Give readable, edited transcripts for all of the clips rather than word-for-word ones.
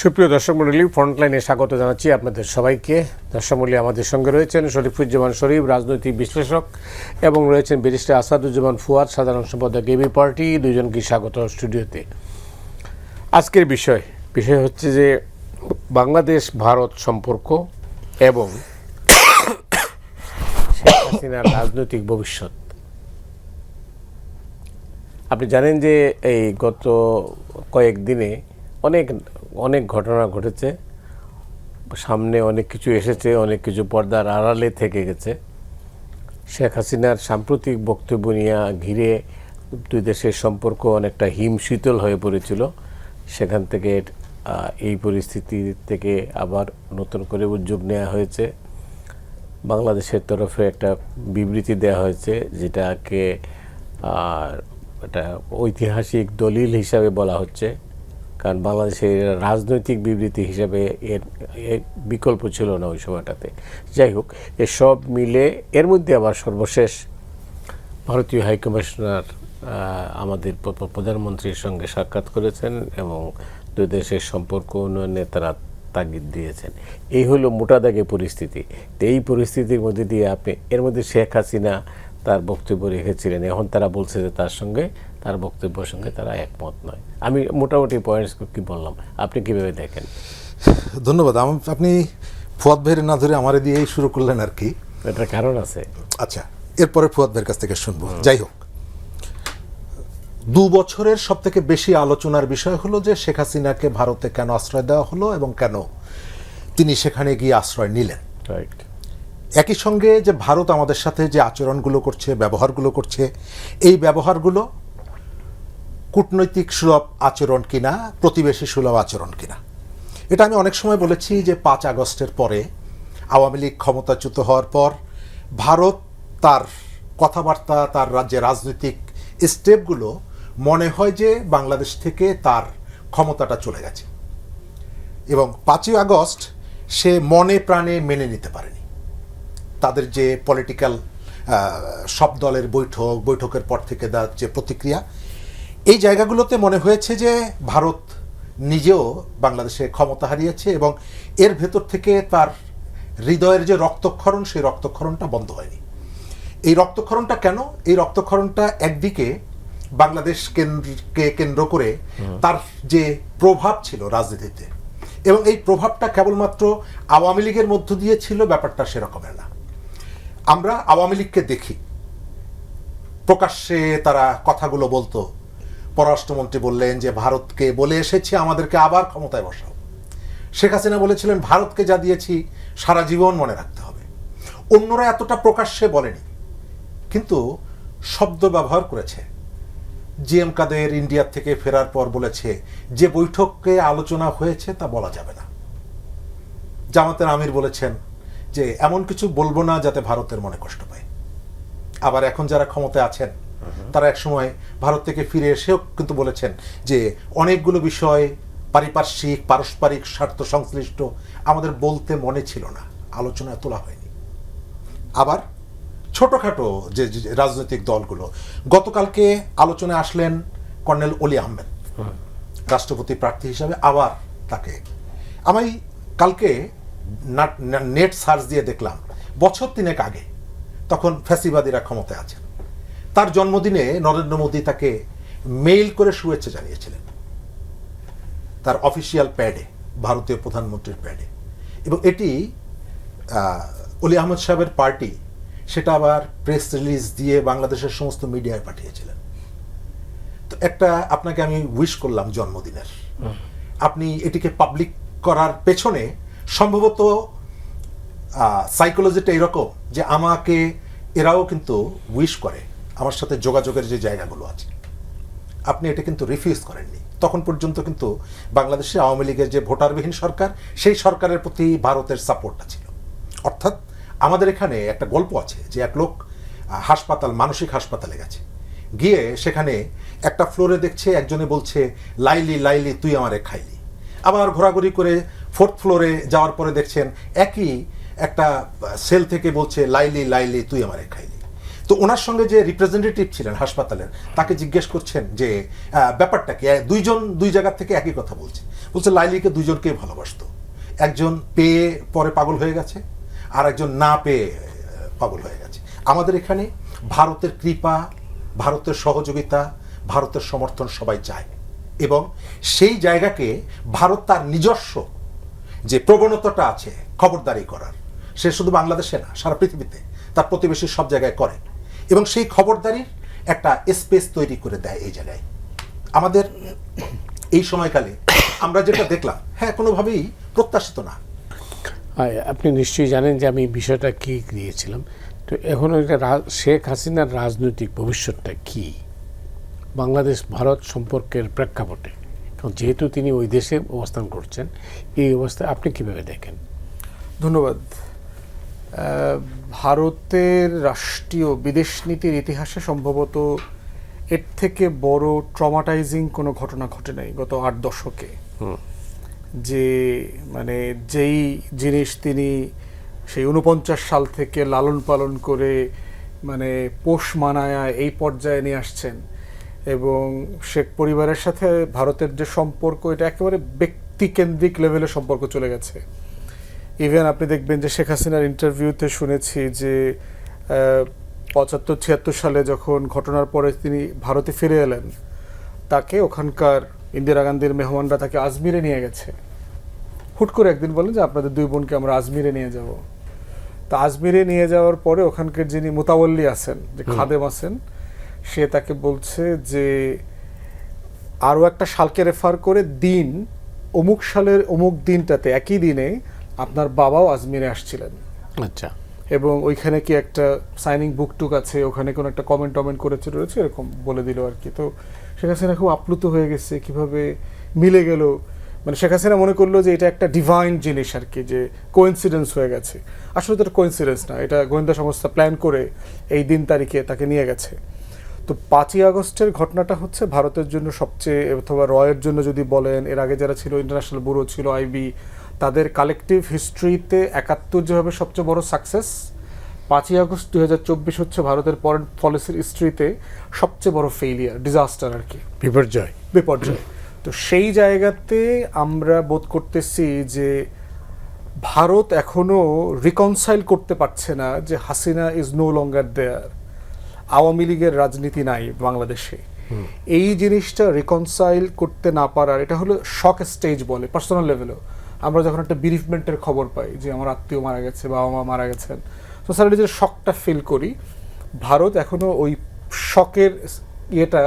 সুপ্রিয় দর্শক মণ্ডলী, ফ্রন্টলাইনে স্বাগত জানাচ্ছি আপনাদের সবাইকে। দর্শক মণ্ডলী, আমাদের সঙ্গে রয়েছেন শরীফুজ্জামান শরীফ, রাজনৈতিক বিশ্লেষক, এবং রয়েছেন ব্যারিস্টার আসাদুজ্জামান ফুয়াদ, সাধারণ সম্পাদক এবি পার্টি। দুইজনকে স্বাগত স্টুডিওতে। আজকের বিষয় হচ্ছে যে বাংলাদেশ ভারত সম্পর্ক এবং শেখ হাসিনার রাজনৈতিক ভবিষ্যৎ। আপনি জানেন যে এই গত কয়েকদিনে অনেক ঘটনা ঘটেছে, সামনে অনেক কিছু এসেছে, অনেক কিছু পর্দার আড়ালে থেকে গেছে। শেখ হাসিনার সাম্প্রতিক বক্তব্য নিয়ে ঘিরে দুই দেশের সম্পর্ক অনেকটা হিমশীতল হয়ে পড়েছিল। সেখান থেকে এই পরিস্থিতি থেকে আবার নতুন করে উদ্যোগ নেওয়া হয়েছে। বাংলাদেশের তরফে একটা বিবৃতি দেওয়া হয়েছে, যেটাকে একটা ঐতিহাসিক দলিল হিসাবে বলা হচ্ছে, কারণ বাংলাদেশের রাজনৈতিক বিবৃতি হিসাবে এর বিকল্প ছিল না ওই সময়টাতে। যাই হোক, এসব মিলে এর মধ্যে আবার সর্বশেষ ভারতীয় হাইকমিশনার আমাদের প্রধানমন্ত্রীর সঙ্গে সাক্ষাৎ করেছেন এবং দুই দেশের সম্পর্ক উন্নয়নে তারা তাগিদ দিয়েছেন। এই হলো মোটা দাগে পরিস্থিতি। তো এই পরিস্থিতির মধ্যে দিয়ে এর মধ্যে শেখ হাসিনা তার বক্তব্য রেখেছিলেন। এখন তারা বলছে যে তার বক্তব্যের সঙ্গে তারা একমত নয়। আমি মোটামুটি পয়েন্টস কি বললাম, আপনি কীভাবে দেখেন? ধন্যবাদ। আপনি ফুয়াদ ভাইয়ের না ধরে আমারে দিয়েই শুরু করলেন আর কি। এটার কারণ আছে। আচ্ছা, এরপরে ফুয়াদ ভাইয়ের কাছ থেকে শুনবো। যাই হোক, 2 বছরের সব থেকে বেশি আলোচনার বিষয় হলো যে শেখ হাসিনাকে ভারতে কেন আশ্রয় দেওয়া হলো এবং কেন তিনি সেখানে গিয়ে আশ্রয় নিলেন। রাইট। একই সঙ্গে যে ভারত আমাদের সাথে যে আচরণগুলো করছে, ব্যবহারগুলো করছে, এই ব্যবহারগুলো কূটনৈতিক সুলভ আচরণ কিনা, প্রতিবেশী সুলভ আচরণ কিনা। এটা আমি অনেক সময় বলেছি যে 5 আগস্টের পরে, আওয়ামী লীগ ক্ষমতাচ্যুত হওয়ার পর ভারত তার কথাবার্তা, তার রাজ্যে রাজনৈতিক স্টেপগুলো মনে হয় যে বাংলাদেশ থেকে তার ক্ষমতাটা চলে গেছে, এবং 5ই আগস্ট সে মনে প্রাণে মেনে নিতে পারেনি। তাদের যে পলিটিক্যাল সব দলের বৈঠকের পর থেকে তার যে প্রতিক্রিয়া, এই জায়গাগুলোতে মনে হয়েছে যে ভারত নিজেও বাংলাদেশে ক্ষমতা হারিয়েছে এবং এর ভেতর থেকে তার হৃদয়ের যে রক্তক্ষরণ, সেই রক্তক্ষরণটা বন্ধ হয়নি। এই রক্তক্ষরণটা কেন? এই রক্তক্ষরণটা একদিকে বাংলাদেশকে কেন্দ্র করে তার যে প্রভাব ছিল রাজনীতিতে, এবং এই প্রভাবটা কেবলমাত্র আওয়ামী লীগের মধ্য দিয়ে ছিল, ব্যাপারটা সেরকমের না। আমরা আওয়ামী লীগকে দেখি প্রকাশ্যে তারা কথাগুলো বলতো। পররাষ্ট্রমন্ত্রী বললেন যে ভারতকে বলে এসেছি আমাদেরকে আবার ক্ষমতায় বসাও। শেখ হাসিনা বলেছিলেন ভারতকে যা দিয়েছি সারা জীবন মনে রাখতে হবে। অন্যরা এতটা প্রকাশ্যে বলেনি, কিন্তু শব্দ ব্যবহার করেছে। জিএম কাদের ইন্ডিয়া থেকে ফেরার পর বলেছে যে বৈঠকে আলোচনা হয়েছে তা বলা যাবে না। জামাতের আমির বলেছেন যে এমন কিছু বলবো না যাতে ভারতের মনে কষ্ট পায়। আবার এখন যারা ক্ষমতায় আছেন তারা একসময় ভারত থেকে ফিরে এসেও কিন্তু বলেছেন যে অনেকগুলো বিষয় পারস্পরিক স্বার্থ সংশ্লিষ্ট, আমাদের বলতে মনে ছিল না, আলোচনায় তোলা হয়নি। আবার ছোটখাটো যে রাজনৈতিক দলগুলো, গতকালকে আলোচনায় আসলেন কর্নেল অলি আহমেদ রাষ্ট্রপতি প্রার্থী হিসাবে, আবার তাকে আমি কালকে নেট সার্চ দিয়ে দেখলাম, বছর 3 আগে, তখন ফ্যাসিবাদীরা ক্ষমতায় আছেন, তার জন্মদিনে নরেন্দ্র মোদী তাকে মেইল করে শুভেচ্ছা জানিয়েছিলেন তার অফিসিয়াল প্যাডে, ভারতীয় প্রধানমন্ত্রীর প্যাডে। এবং এটি অলি আহমদ সাহেবের পার্টি সেটা আবার প্রেস রিলিজ দিয়ে বাংলাদেশের সমস্ত মিডিয়ায় পাঠিয়েছিলেন। তো একটা আপনাকে আমি উইশ করলাম জন্মদিনের, আপনি এটিকে পাবলিক করার পেছনে সম্ভবত সাইকোলজিটা এরকম যে আমাকে এরাও কিন্তু উইশ করে, আমার সাথে যোগাযোগের যে জায়গাগুলো আছে। আপনি এটা কিন্তু রিফিউজ করেননি। তখন পর্যন্ত কিন্তু বাংলাদেশে আওয়ামী লীগের যে ভোটারবিহীন সরকার, সেই সরকারের প্রতি ভারতের সাপোর্টটা ছিল। অর্থাৎ আমাদের এখানে একটা গল্প আছে যে এক লোক মানসিক হাসপাতালে গেছে, গিয়ে সেখানে একটা ফ্লোরে দেখছে একজনে বলছে লাইলি লাইলি তুই আমারে খাইলি। আবার ঘোরাঘুরি করে 4th ফ্লোরে যাওয়ার পরে দেখছেন একই একটা সেল থেকে বলছে লাইলি লাইলি তুই আমারে খাইলি। তো ওনার সঙ্গে যে রিপ্রেজেন্টেটিভ ছিলেন হাসপাতালের তাকে জিজ্ঞেস করছেন যে ব্যাপারটা কি, দুইজন দুই জায়গা থেকে একই কথা বলছে লাইলিকে দুইজনকেই ভালোবাসতো, একজন পেয়ে পরে পাগল হয়ে গেছে আর একজন না পেয়ে পাগল হয়ে গেছে। আমাদের এখানে ভারতের কৃপা, ভারতের সহযোগিতা, ভারতের সমর্থন সবাই চায় এবং সেই জায়গাকে ভারত তার নিজস্ব যে প্রবণতাটা আছে খবরদারি করার, সে শুধু বাংলাদেশে না সারা পৃথিবীতে তার প্রতিবেশী সব জায়গায় করে এবং সেই খবরদারির একটা স্পেস তৈরি করে দেয় এই জায়গায়। আমাদের এই সময়কালে আমরা যেটা দেখলাম, হ্যাঁ কোনোভাবেই প্রত্যাশিত না। আপনি নিশ্চয়ই জানেন যে আমি বিষয়টা কি দিয়েছিলাম। তো এখন এটা শেখ হাসিনার রাজনৈতিক ভবিষ্যৎটা কি বাংলাদেশ ভারত সম্পর্কের প্রেক্ষাপটে, যেহেতু তিনি ওই দেশে অবস্থান করছেন, এই অবস্থায় আপনি কিভাবে দেখেন? ধন্যবাদ। ভারতের রাষ্ট্রীয় বিদেশ নীতির ইতিহাসে সম্ভবত এর থেকে বড় ট্রমাটাইজিং কোনো ঘটনা ঘটে নাই গত 8 দশকে। যে মানে যেই জিনিস তিনি সেই 49 সাল থেকে লালন পালন করে মানে পোষ মানায়া এই পর্যায়ে নিয়ে আসছেন এবং শেখ পরিবারের সাথে ভারতের যে সম্পর্ক, এটা একেবারে ব্যক্তিকেন্দ্রিক লেভেলে সম্পর্ক চলে গেছে। ইভেন আপনি দেখবেন যে শেখ হাসিনার ইন্টারভিউতে শুনেছি যে 75-76 সালে যখন ঘটনার পরে তিনি ভারতে ফিরে এলেন, তাকে ওখানকার ইন্দিরা গান্ধীর মেহমানরা তাকে আজমিরে নিয়ে গেছে। হুট করে একদিন বলেন যে আপনাদের 2 বোনকে আমরা আজমিরে নিয়ে যাব। তা আজমিরে নিয়ে যাওয়ার পরে ওখানকার যিনি মোতাবল্লি আছেন, যে খাদেম আছেন, সে তাকে বলছে যে আরও একটা সালকে রেফার করে দিন, অমুক সালের অমুক দিনটাতে একই দিনে আপনার বাবাও আজমিরে আসছিলেন। আচ্ছা। এবং ওইখানে কি একটা সাইনিং বুক টুক আছে, ওখানে কোনো একটা কমেন্ট করেছে রয়েছে, এরকম বলে দিল আর কি। তো শেখ হাসিনা খুব আপ্লুত হয়ে গেছে, কিভাবে মিলে গেল। মানে শেখ হাসিনা মনে করলো যে এটা একটা ডিভাইন জিনিস আর কি, যে কোইন্সিডেন্স হয়ে গেছে। আসলে তো এটা কোইন্সিডেন্স না, এটা গোয়েন্দা সংস্থা প্ল্যান করে এই দিন তারিখে তাকে নিয়ে গেছে। তো 5ই আগস্টের ঘটনাটা হচ্ছে ভারতের জন্য সবচেয়ে, অথবা রয়ের জন্য যদি বলেন, এর আগে যারা ছিল ইন্টারন্যাশনাল ব্যুরো ছিল আইবি, তাদের কালেকটিভ হিস্ট্রিতে 71 যেভাবে সবচেয়ে বড় সাকসেস, 5ই আগস্ট 2024 হচ্ছে ভারতের ফরেন পলিসির হিস্ট্রিতে সবচেয়ে বড় ফেইলিয়ার, ডিজাস্টার আর কি, বিপর্যয়। তো সেই জায়গাতে আমরা বোধ করতেছি যে ভারত এখনো রিকনসাইল করতে পারছে না যে হাসিনা ইজ নো লঙ্গার দেয়ার, আওয়ামী লীগের রাজনীতি নাই বাংলাদেশে। এই জিনিসটা রিকনসাইল করতে না পারার, এটা হলো শক স্টেজ বলে পার্সোনাল লেভেলেও। আমরা যখন একটা বিরিফমেন্টের খবর পাই যে আমার আত্মীয় মারা গেছে, বাবা মা মারা গেছেন, তো স্যার যে শকটা ফিল করি, ভারত এখনো ওই শকের ইয়েটা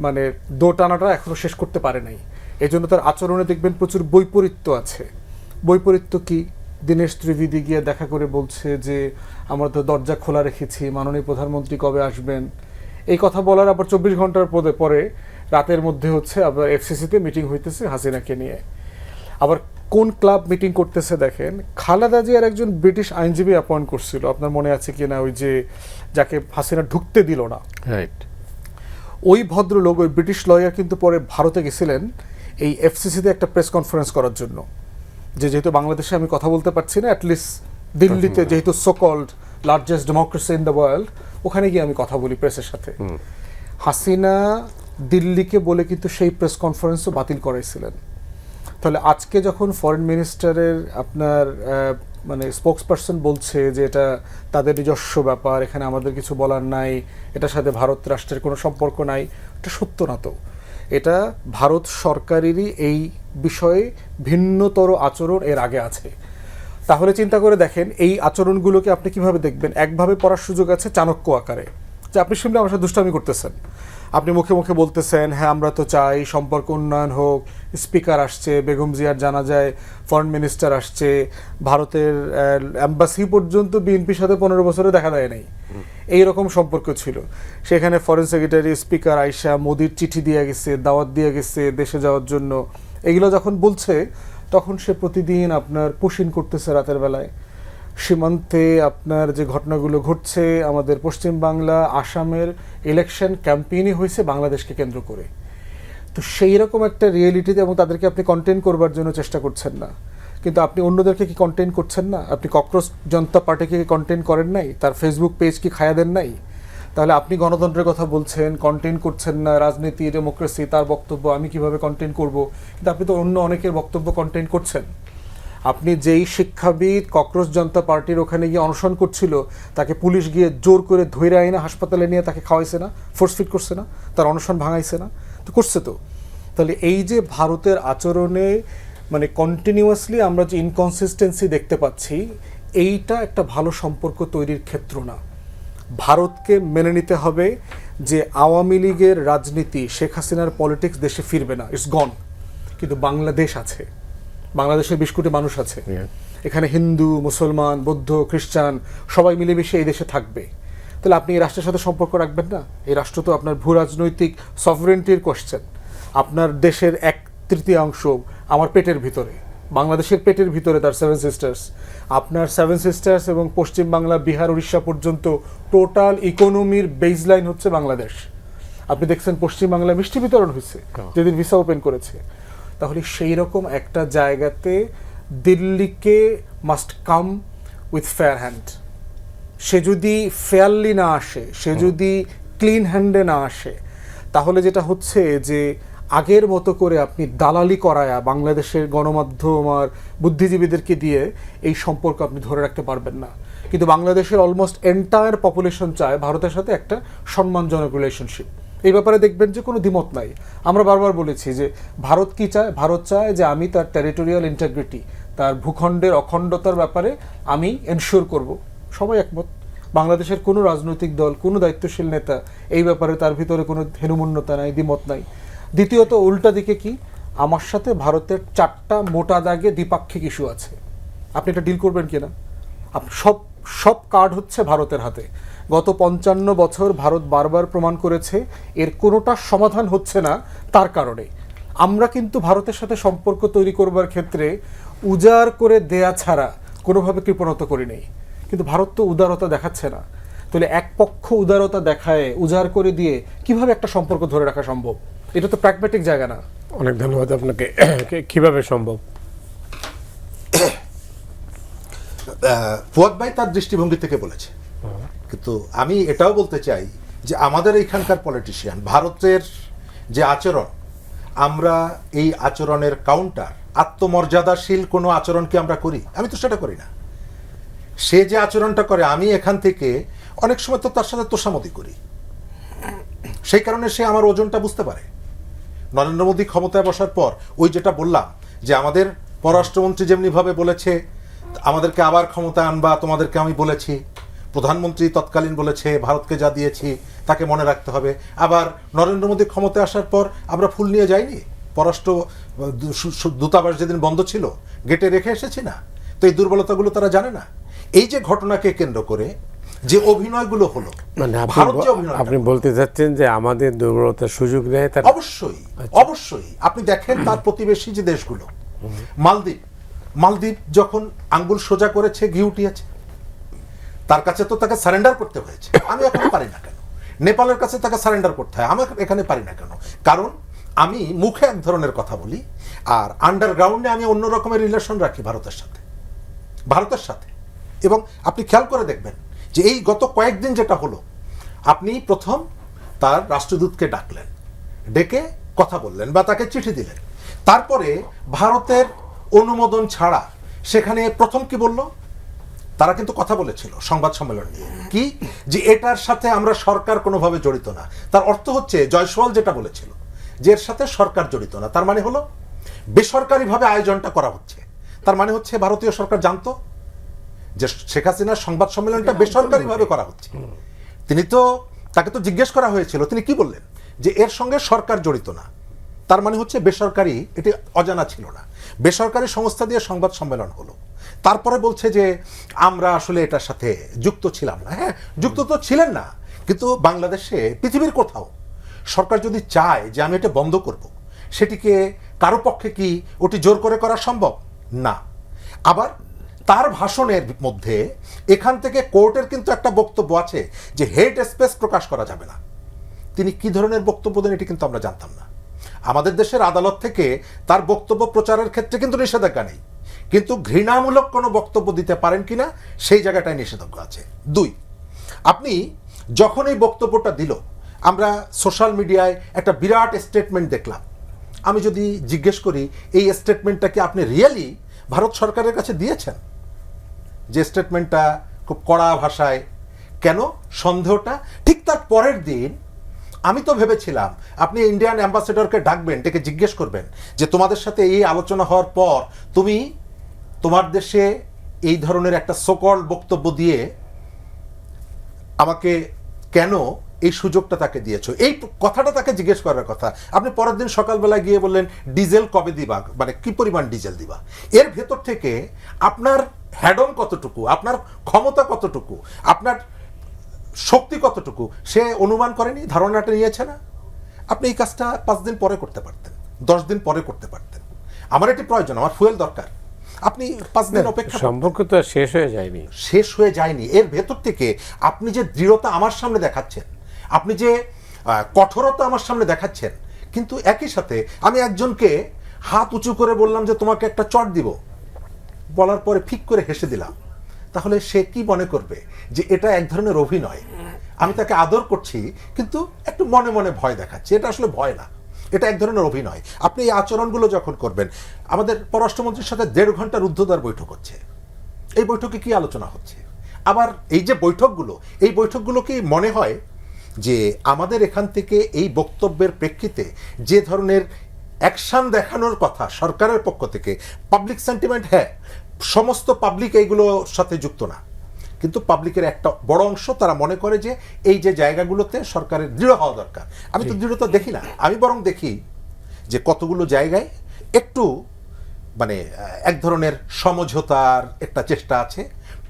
মানে দোটানাটা এখনো শেষ করতে পারে নাই। এই জন্য তার আচরণে দেখবেন প্রচুর বৈপরীত্য আছে। বৈপরীত্য কি? দীনেশ ত্রিবেদী গিয়ে দেখা করে বলছে যে আমরা তো দরজা খোলা রেখেছি, মাননীয় প্রধানমন্ত্রী কবে আসবেন, এই কথা বলার আবার 24 ঘন্টার পরে রাতের মধ্যে হচ্ছে আবার এফসিসিতে মিটিং হইতেছে হাসিনাকে নিয়ে। আবার কোন ক্লাব মিটিং করতেছে দেখেন, খালেদা জিয়ার একজন ব্রিটিশ আইনজীবী অ্যাপয়েন্ট করছিল, আপনার মনে আছে কিনা, ওই যে যাকে হাসিনা ঢুকতে দিল না, রাইট। ওই ভদ্রলোক, ওই ব্রিটিশ লয়ার কিন্তু পরে ভারতে গেছিলেন এই এফসিসিতে একটা প্রেস কনফারেন্স করার জন্য, যেহেতু বাংলাদেশে আমি কথা বলতে পারছি না, অ্যাটলিস্ট দিল্লিতে যেহেতু so called largest democracy in the world, ওখানে গিয়ে আমি কথা বলি প্রেসের সাথে। হাসিনা দিল্লিকে বলে কিন্তু সেই প্রেস কনফারেন্সও বাতিল করাইছিলেন। তাহলে আজকে যখন ফরেন মিনিস্টারের আপনার মানে স্পোকসপারসন বলছে যে এটা তাদের নিজস্ব ব্যাপার, এখানে আমাদের কিছু বলার নাই, এটার সাথে ভারত রাষ্ট্রের কোনো সম্পর্ক নাই, এটা সত্য না। তো এটা ভারত সরকারেরই এই বিষয়ে ভিন্নতর আচরণ এর আগে আছে। তাহলে চিন্তা করে দেখেন এই আচরণগুলোকে আপনি কিভাবে দেখবেন। একভাবে পড়ার সুযোগ আছে চাণক্য আকারে, যে আপনি শুনলে আমার সাথে দুষ্টামি করতেছেন, আপনি মুখে মুখে বলতেছেন হ্যাঁ আমরা তো চাই সম্পর্ক উন্নয়ন হোক, স্পিকার আসছে, বেগম জিয়ার জানা যায়, ফরেন মিনিস্টার আসছে, ভারতের অ্যাম্বাসি পর্যন্ত বিএনপির সাথে 15 বছরে দেখা দেয় নাই, এইরকম সম্পর্ক ছিল। সেখানে ফরেন সেক্রেটারি, স্পিকার আইসা মোদির চিঠি দিয়ে গেছে, দাওয়াত দিয়ে গেছে দেশে যাওয়ার জন্য। এগুলো যখন বলছে তখন সে প্রতিদিন আপনার পুশিন করতেছে রাতের বেলায়। সীমান্তে আপনার যে ঘটনাগুলো ঘটছে, আমাদের পশ্চিম বাংলা, আসামের ইলেকশন ক্যাম্পেইনই হয়েছে বাংলাদেশকে কেন্দ্র করে। তো সেই রকম একটা রিয়েলিটিতে, এবং তাদেরকে আপনি কন্টেইন করবার জন্য চেষ্টা করছেন না, কিন্তু আপনি অন্যদেরকে কি কন্টেইন করছেন না? আপনি ককরোচ জনতা পার্টিকে কি কন্টেইন করেন নাই? তার ফেসবুক পেজ কি খায়া দেন নাই? তাহলে আপনি গণতন্ত্রের কথা বলছেন, কন্টেন্ট করছেন না, রাজনীতি ডেমোক্রেসি তার বক্তব্য, আমি কিভাবে কন্টেন্ট করব, কিন্তু আপনি তো অন্য অনেকের বক্তব্য কন্টেন্ট করছেন। আপনি যেই শিক্ষাবিদ ককরোচ জনতা পার্টির ওখানে গিয়ে অনশন করছিল, তাকে পুলিশ গিয়ে জোর করে ধইরা আইনা হাসপাতালে নিয়ে তাকে খাওয়াইছে না, ফোর্স ফিট করছে না, তার অনশন ভাঙাইছে না, তো করছে তো। তাহলে এই যে ভারতের আচরণে মানে কন্টিনিউয়াসলি আমরা যে ইনকনসিস্টেন্সি দেখতে পাচ্ছি, এইটা একটা ভালো সম্পর্ক তৈরির ক্ষেত্র না। ভারতকে মেনে নিতে হবে যে আওয়ামী লীগের রাজনীতি, শেখ হাসিনার পলিটিক্স দেশে ফিরবে না, ইটস গন। কিন্তু বাংলাদেশ আছে, বাংলাদেশের 20 কোটি মানুষ আছে, এখানে হিন্দু, মুসলমান, বৌদ্ধ, খ্রিস্টান সবাই মিলেমিশে এই দেশে থাকবে। তাহলে আপনি এই রাষ্ট্রের সাথে সম্পর্ক রাখবেন না? এই রাষ্ট্র তো আপনার ভূ রাজনৈতিক সফরেন্টির কোশ্চেন। আপনার দেশের 1/3 আমার পেটের ভিতরে, বাংলাদেশের পেটের ভিতরে তার 7 সিস্টার্স। আপনার 7 সিস্টার্স এবং পশ্চিম বাংলা, বিহার, উড়িষ্যা পর্যন্ত টোটাল ইকোনমির বেসলাইন হচ্ছে বাংলাদেশ। আপনি দেখছেন পশ্চিম বাংলায় মিষ্টি বিতরণ হয়েছে যেদিন ভিসা ওপেন করেছে। তাহলে সেই রকম একটা জায়গাতে দিল্লিকে must come with fair hand. সে যদি ফেয়ারলি না আসে, সে যদি ক্লিন হ্যান্ডে না আসে, তাহলে যেটা হচ্ছে যে আগের মতো করে আপনি দালালি করায়া বাংলাদেশের গণমাধ্যম আর বুদ্ধিজীবীদেরকে দিয়ে এই সম্পর্ক আপনি ধরে রাখতে পারবেন না। কিন্তু বাংলাদেশের অলমোস্ট এন্টায়ার পপুলেশন চায় ভারতের সাথে একটা সম্মানজনক রিলেশনশিপ। এই ব্যাপারে দেখবেন যে কোনো দ্বিমত নাই। আমরা বারবার বলেছি যে ভারত কি চায়? ভারত চায় যে আমি তার টেরিটোরিয়াল ইন্টিগ্রিটি, তার ভূখণ্ডের অখণ্ডতার ব্যাপারে আমি এনশিওর করব। সবাই একমত। বাংলাদেশের কোনো রাজনৈতিক দল, কোনো দায়িত্বশীল নেতা এই ব্যাপারে তার ভিতরে কোনো হেনুমন্যতা নাই, দ্বিমত নাই। দ্বিতীয়ত উল্টা দিকে কি, আমার সাথে ভারতের 4টা মোটা দাগে দ্বিপাক্ষিক ইস্যু আছে, আপনি এটা ডিল করবেন কিনা? সব কার্ড হচ্ছে ভারতের হাতে। গত 55 বছর ভারত বারবার প্রমাণ করেছে এর কোনোটা সমাধান হচ্ছে না। তার কারণে আমরা কিন্তু ভারতের সাথে সম্পর্ক তৈরি করবার ক্ষেত্রে উজাড় করে দেয়া ছাড়া কোনোভাবে কৃপণতা করি নেই। কিন্তু ভারত তো উদারতা দেখাচ্ছে না। তাহলে এক পক্ষ উদারতা দেখায়, উজাড় করে দিয়ে কিভাবে একটা সম্পর্ক ধরে রাখা সম্ভব? এটা তো প্র্যাগম্যাটিক জায়গা না। অনেক ধন্যবাদ আপনাকে। কিভাবে সম্ভব? ফুয়াদ ভাই তার দৃষ্টিভঙ্গি থেকে বলেছে, কিন্তু আমি এটাও বলতে চাই যে আমাদের এইখানকার পলিটিশিয়ান ভারতের যে আচরণ, আমরা এই আচরণের কাউন্টার আত্মমর্যাদাশীল কোনো আচরণ কি আমরা করি? আমি তো সেটা করি না। সে যে আচরণটা করে, আমি এখান থেকে অনেক সময় তো তার সাথে তোষামতি করি। সেই কারণে সে আমার ওজনটা বুঝতে পারে। নরেন্দ্র মোদী ক্ষমতায় বসার পর ওই যেটা বললাম যে আমাদের পররাষ্ট্রমন্ত্রী যেমনিভাবে বলেছে আমাদেরকে আবার ক্ষমতায় আনবা, তোমাদেরকে আমি বলেছি, প্রধানমন্ত্রী তৎকালীন বলেছে ভারতকে যা দিয়েছি তাকে মনে রাখতে হবে। আবার নরেন্দ্র মোদী ক্ষমতায় আসার পর আমরা ফুল নিয়ে যাইনি, পররাষ্ট্র দূতাবাস যেদিন বন্ধ ছিল গেটে রেখে এসেছি না? তো এই দুর্বলতাগুলো তারা জানে না। এই যে ঘটনাকে কেন্দ্র করে যে অভিনয়গুলো হলো, মানে ভারত যে অভিনয়, আপনি বলতে চাচ্ছেন যে আমাদের দুর্বলতার সুযোগ নেয় তার? অবশ্যই অবশ্যই। আপনি দেখেন তার প্রতিবেশী যে দেশগুলো, মালদ্বীপ যখন আঙ্গুল সোজা করেছে ঘি উঠিয়েছে, তার কাছে তো তাকে সারেন্ডার করতে হয়েছে। আমি এখন পারি না কেন? নেপালের কাছে তাকে সারেন্ডার করতে হয়, আমি এখানে পারি না কেন? কারণ আমি মুখে এক ধরনের কথা বলি আর আন্ডারগ্রাউন্ডে আমি অন্য রকমের রিলেশন রাখি ভারতের সাথে। এবং আপনি খেয়াল করে দেখবেন যে এই গত কয়েকদিন যেটা হলো, আপনি প্রথম তার রাষ্ট্রদূতকে ডাকলেন, ডেকে কথা বললেন বা তাকে চিঠি দিলেন, তারপরে ভারতের অনুমোদন ছাড়া সেখানে প্রথম কি বলল? তারা কিন্তু কথা বলেছিল সংবাদ সম্মেলন নিয়ে, কি যে এটার সাথে আমরা সরকার কোনোভাবে জড়িত না। তার অর্থ হচ্ছে জয়সওয়াল যেটা বলেছিল যে এর সাথে সরকার জড়িত না, তার মানে হলো বেসরকারিভাবে আয়োজনটা করা হচ্ছে। তার মানে হচ্ছে ভারতীয় সরকার জানতো যে শেখ হাসিনার সংবাদ সম্মেলনটা বেসরকারিভাবে করা হচ্ছে। তাকে তো জিজ্ঞেস করা হয়েছিল, তিনি কি বললেন? যে এর সঙ্গে সরকার জড়িত না। তার মানে হচ্ছে বেসরকারি, এটি অজানা ছিল না, বেসরকারি সংস্থা দিয়ে সংবাদ সম্মেলন হলো। তারপরে বলছে যে আমরা আসলে এটার সাথে যুক্ত ছিলাম না। হ্যাঁ, যুক্ত তো ছিলেন না, কিন্তু বাংলাদেশে পৃথিবীর কোথাও সরকার যদি চায় যে আমি এটা বন্ধ করব, সেটিকে কারো পক্ষে কি ওটি জোর করে করা সম্ভব না? আবার তার ভাষণের মধ্যে এখান থেকে কোর্টের কিন্তু একটা বক্তব্য আছে যে হেড স্পেস প্রকাশ করা যাবে না। তিনি কি ধরনের বক্তব্য দেন এটি কিন্তু আমরা জানতাম না। আমাদের দেশের আদালত থেকে তার বক্তব্য প্রচারের ক্ষেত্রে কিন্তু নিষেধাজ্ঞা নেই, কিন্তু ঘৃণামূলক কোনো বক্তব্য দিতে পারেন কিনা সেই জায়গাটায় নিষেধাজ্ঞা আছে। 2, আপনি যখন এই বক্তব্যটা দিল, আমরা সোশ্যাল মিডিয়ায় একটা বিরাট স্টেটমেন্ট দেখলাম। আমি যদি জিজ্ঞেস করি এই স্টেটমেন্টটা কি আপনি রিয়েলি ভারত সরকারের কাছে দিয়েছেন? যে স্টেটমেন্টটা খুব কড়া ভাষায়, কেন সন্দেহটা? ঠিক তার পরের দিন আমি তো ভেবেছিলাম আপনি ইন্ডিয়ান অ্যাম্বাসেডরকে ডাকবেন, ডেকে জিজ্ঞেস করবেন যে তোমাদের সাথে এই আলোচনা হওয়ার পর তুমি তোমার দেশে এই ধরনের একটা সকল বক্তব্য দিয়ে আমাকে কেন এই সুযোগটা তাকে দিয়েছো, এই কথাটা তাকে জিজ্ঞেস করার কথা। আপনি পরের দিন সকালবেলা গিয়ে বললেন ডিজেল কবে দিবা, মানে কি পরিমাণ ডিজেল দিবা। এর ভেতর থেকে আপনার হ্যাডন কতটুকু, আপনার ক্ষমতা কতটুকু, আপনার শক্তি কতটুকু সে অনুমান করেনি, ধারণাটা নিয়েছে না? আপনি এই কাজটা 5 দিন পরে করতে পারতেন, 10 দিন পরে করতে পারতেন। আমার এটি প্রয়োজন, আমার ফুয়েল দরকার। আপনি 5 দিন অপেক্ষা, সম্পর্ক তো আর শেষ হয়ে যায়নি। শেষ হয়ে যায়নি। এর ভেতর থেকে আপনি যে দৃঢ়তা আমার সামনে দেখাচ্ছেন, আপনি যে কঠোরতা আমার সামনে দেখাচ্ছেন, কিন্তু একই সাথে আমি একজনকে হাত উঁচু করে বললাম যে তোমাকে একটা চট দিব, বলার পরে ফিক করে হেসে দিলাম, তাহলে সে কি মনে করবে যে এটা এক ধরনের অভিনয়? আমি তাকে আদর করছি কিন্তু একটু মনে মনে ভয় দেখাচ্ছি। এটা আসলে ভয় না, এটা এক ধরনের অভিনয়। আপনি এই আচরণগুলো যখন করবেন, আমাদের পররাষ্ট্রমন্ত্রীর সাথে 1.5 ঘন্টা রুদ্ধদ্বার বৈঠক হচ্ছে। এই বৈঠকে কি আলোচনা হচ্ছে? আবার এই যে বৈঠকগুলো, এই বৈঠকগুলো কি মনে হয় যে আমাদের এখান থেকে এই বক্তব্যের প্রেক্ষিতে যে ধরনের অ্যাকশন দেখানোর কথা সরকারের পক্ষ থেকে, পাবলিক সেন্টিমেন্ট, হ্যাঁ সমস্ত পাবলিক এইগুলোর সাথে যুক্ত না, কিন্তু পাবলিকের একটা বড় অংশ তারা মনে করে যে এই যে জায়গাগুলোতে সরকারের দৃঢ় হওয়া দরকার। আমি তো দৃঢ়তা দেখি না, আমি বরং দেখি যে কতগুলো জায়গায় একটু মানে এক ধরনের সমঝোতার একটা চেষ্টা আছে,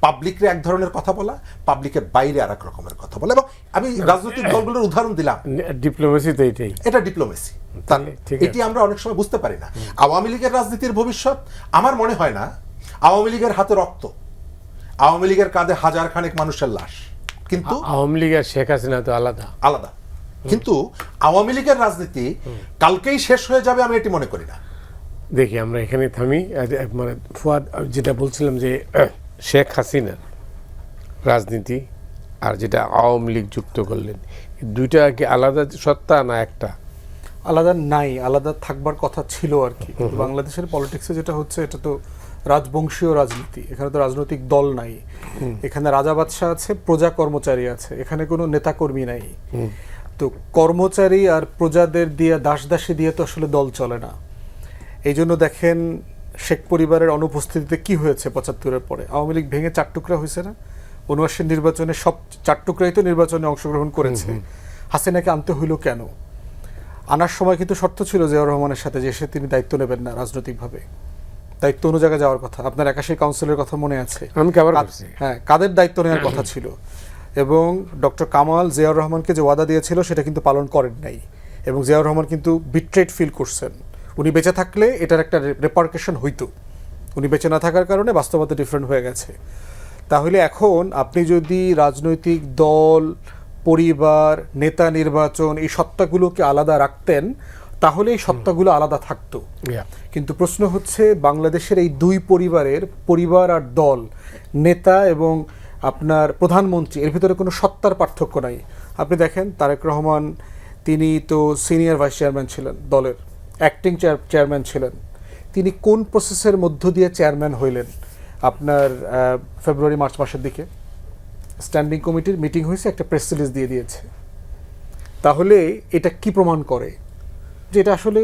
পাবলিকরে এক ধরনের কথা বলা, পাবলিকের বাইরে আর এক রকমের কথা বলা। এবং আমি রাজনৈতিক দলগুলোর উদাহরণ দিলাম, ডিপ্লোমেসি তো এটাই। এটা ডিপ্লোমেসি। ঠিক আছে। এটি আমরা অনেক সময় বুঝতে পারি না। আওয়ামী লীগের রাজনীতির ভবিষ্যৎ আমার মনে হয় না। আওয়ামী লীগের হাতে রক্ত, আওয়ামী লীগের কাঁধে 1000 খানেক মানুষের লাশ, কিন্তু আওয়ামী লীগ আর শেখ হাসিনা তো আলাদা আলাদা। কিন্তু আওয়ামী লীগের রাজনীতি কালকেই শেষ হয়ে যাবে আমি এটি মনে করি না। দেখি আমরা এখানে থামি। মানে ফুয়াদ যেটা বলছিলাম যে শেখ হাসিনার রাজনীতি আর যেটা আওয়ামী লীগ যুক্ত করলেন, দুইটা কি আলাদা সত্তা না একটা? আলাদা নাই, আলাদা থাকবার কথা ছিল আর কি। কিন্তু বাংলাদেশের পলিটিক্সে যেটা হচ্ছে, এটা তো রাজবংশীয় রাজনীতি। এখানে তো রাজনৈতিক দল নাই, এখানে রাজা বাদশাহ আছে, প্রজা কর্মচারী আছে, এখানে কোনো নেতাকর্মী নাই। তো কর্মচারী আর প্রজাদের দিয়ে, দাস দাসী দিয়ে তো আসলে দল চলে না। এই জন্য দেখেন শেখ পরিবারের অনুপস্থিতিতে কি হয়েছে 75-এর পরে। আওয়ামী লীগ ভেঙে 4 টুকরা হয়েছে না? 79 নির্বাচনে সব 4 টুকরাই তো নির্বাচনে অংশগ্রহণ করেছে। হাসিনাকে আনতে হইল কেন? আনার সময় কিন্তু শর্ত ছিল জিয়াউর রহমানের সাথে যে সে তিনি দায়িত্ব নেবেন না রাজনৈতিকভাবে, দায়িত্ব অন্য জায়গায় যাওয়ার কথা। আপনার একাশী কাউন্সিলের কথা মনে আছে? আমি কভার করছি। হ্যাঁ, কাদের দায়িত্ব নেওয়ার কথা ছিল। এবং ডক্টর কামাল জিয়াউর রহমানকে যে ওয়াদা দিয়েছিল সেটা কিন্তু পালন করেন নাই। এবং জিয়াউর রহমান কিন্তু বিট্রেড ফিল করছেন। উনি বেঁচে থাকলে এটার একটা রেপারকেশন হইতো, উনি বেঁচে না থাকার কারণে বাস্তবতা ডিফারেন্ট হয়ে গেছে। তাহলে এখন আপনি যদি রাজনৈতিক দল, পরিবার, নেতা নির্বাচন এই সত্তাগুলোকে আলাদা রাখতেন, তাহলে এই সত্তাগুলো আলাদা থাকতো। কিন্তু প্রশ্ন হচ্ছে বাংলাদেশের এই দুই পরিবারের, পরিবার আর দল, নেতা এবং আপনার প্রধানমন্ত্রী, এর ভিতরে কোনো সত্তার পার্থক্য নাই। আপনি দেখেন তারেক রহমান, তিনি তো সিনিয়র ভাইস চেয়ারম্যান ছিলেন দলের, অ্যাক্টিং চেয়ারম্যান ছিলেন। তিনি কোন প্রসেসের মধ্য দিয়ে চেয়ারম্যান হইলেন? আপনার ফেব্রুয়ারি মার্চ মাসের দিকে স্ট্যান্ডিং কমিটির মিটিং হয়েছে, একটা প্রেস রিলিজ দিয়ে দিয়েছে। তাহলে এটা কি প্রমাণ করে যে এটা আসলে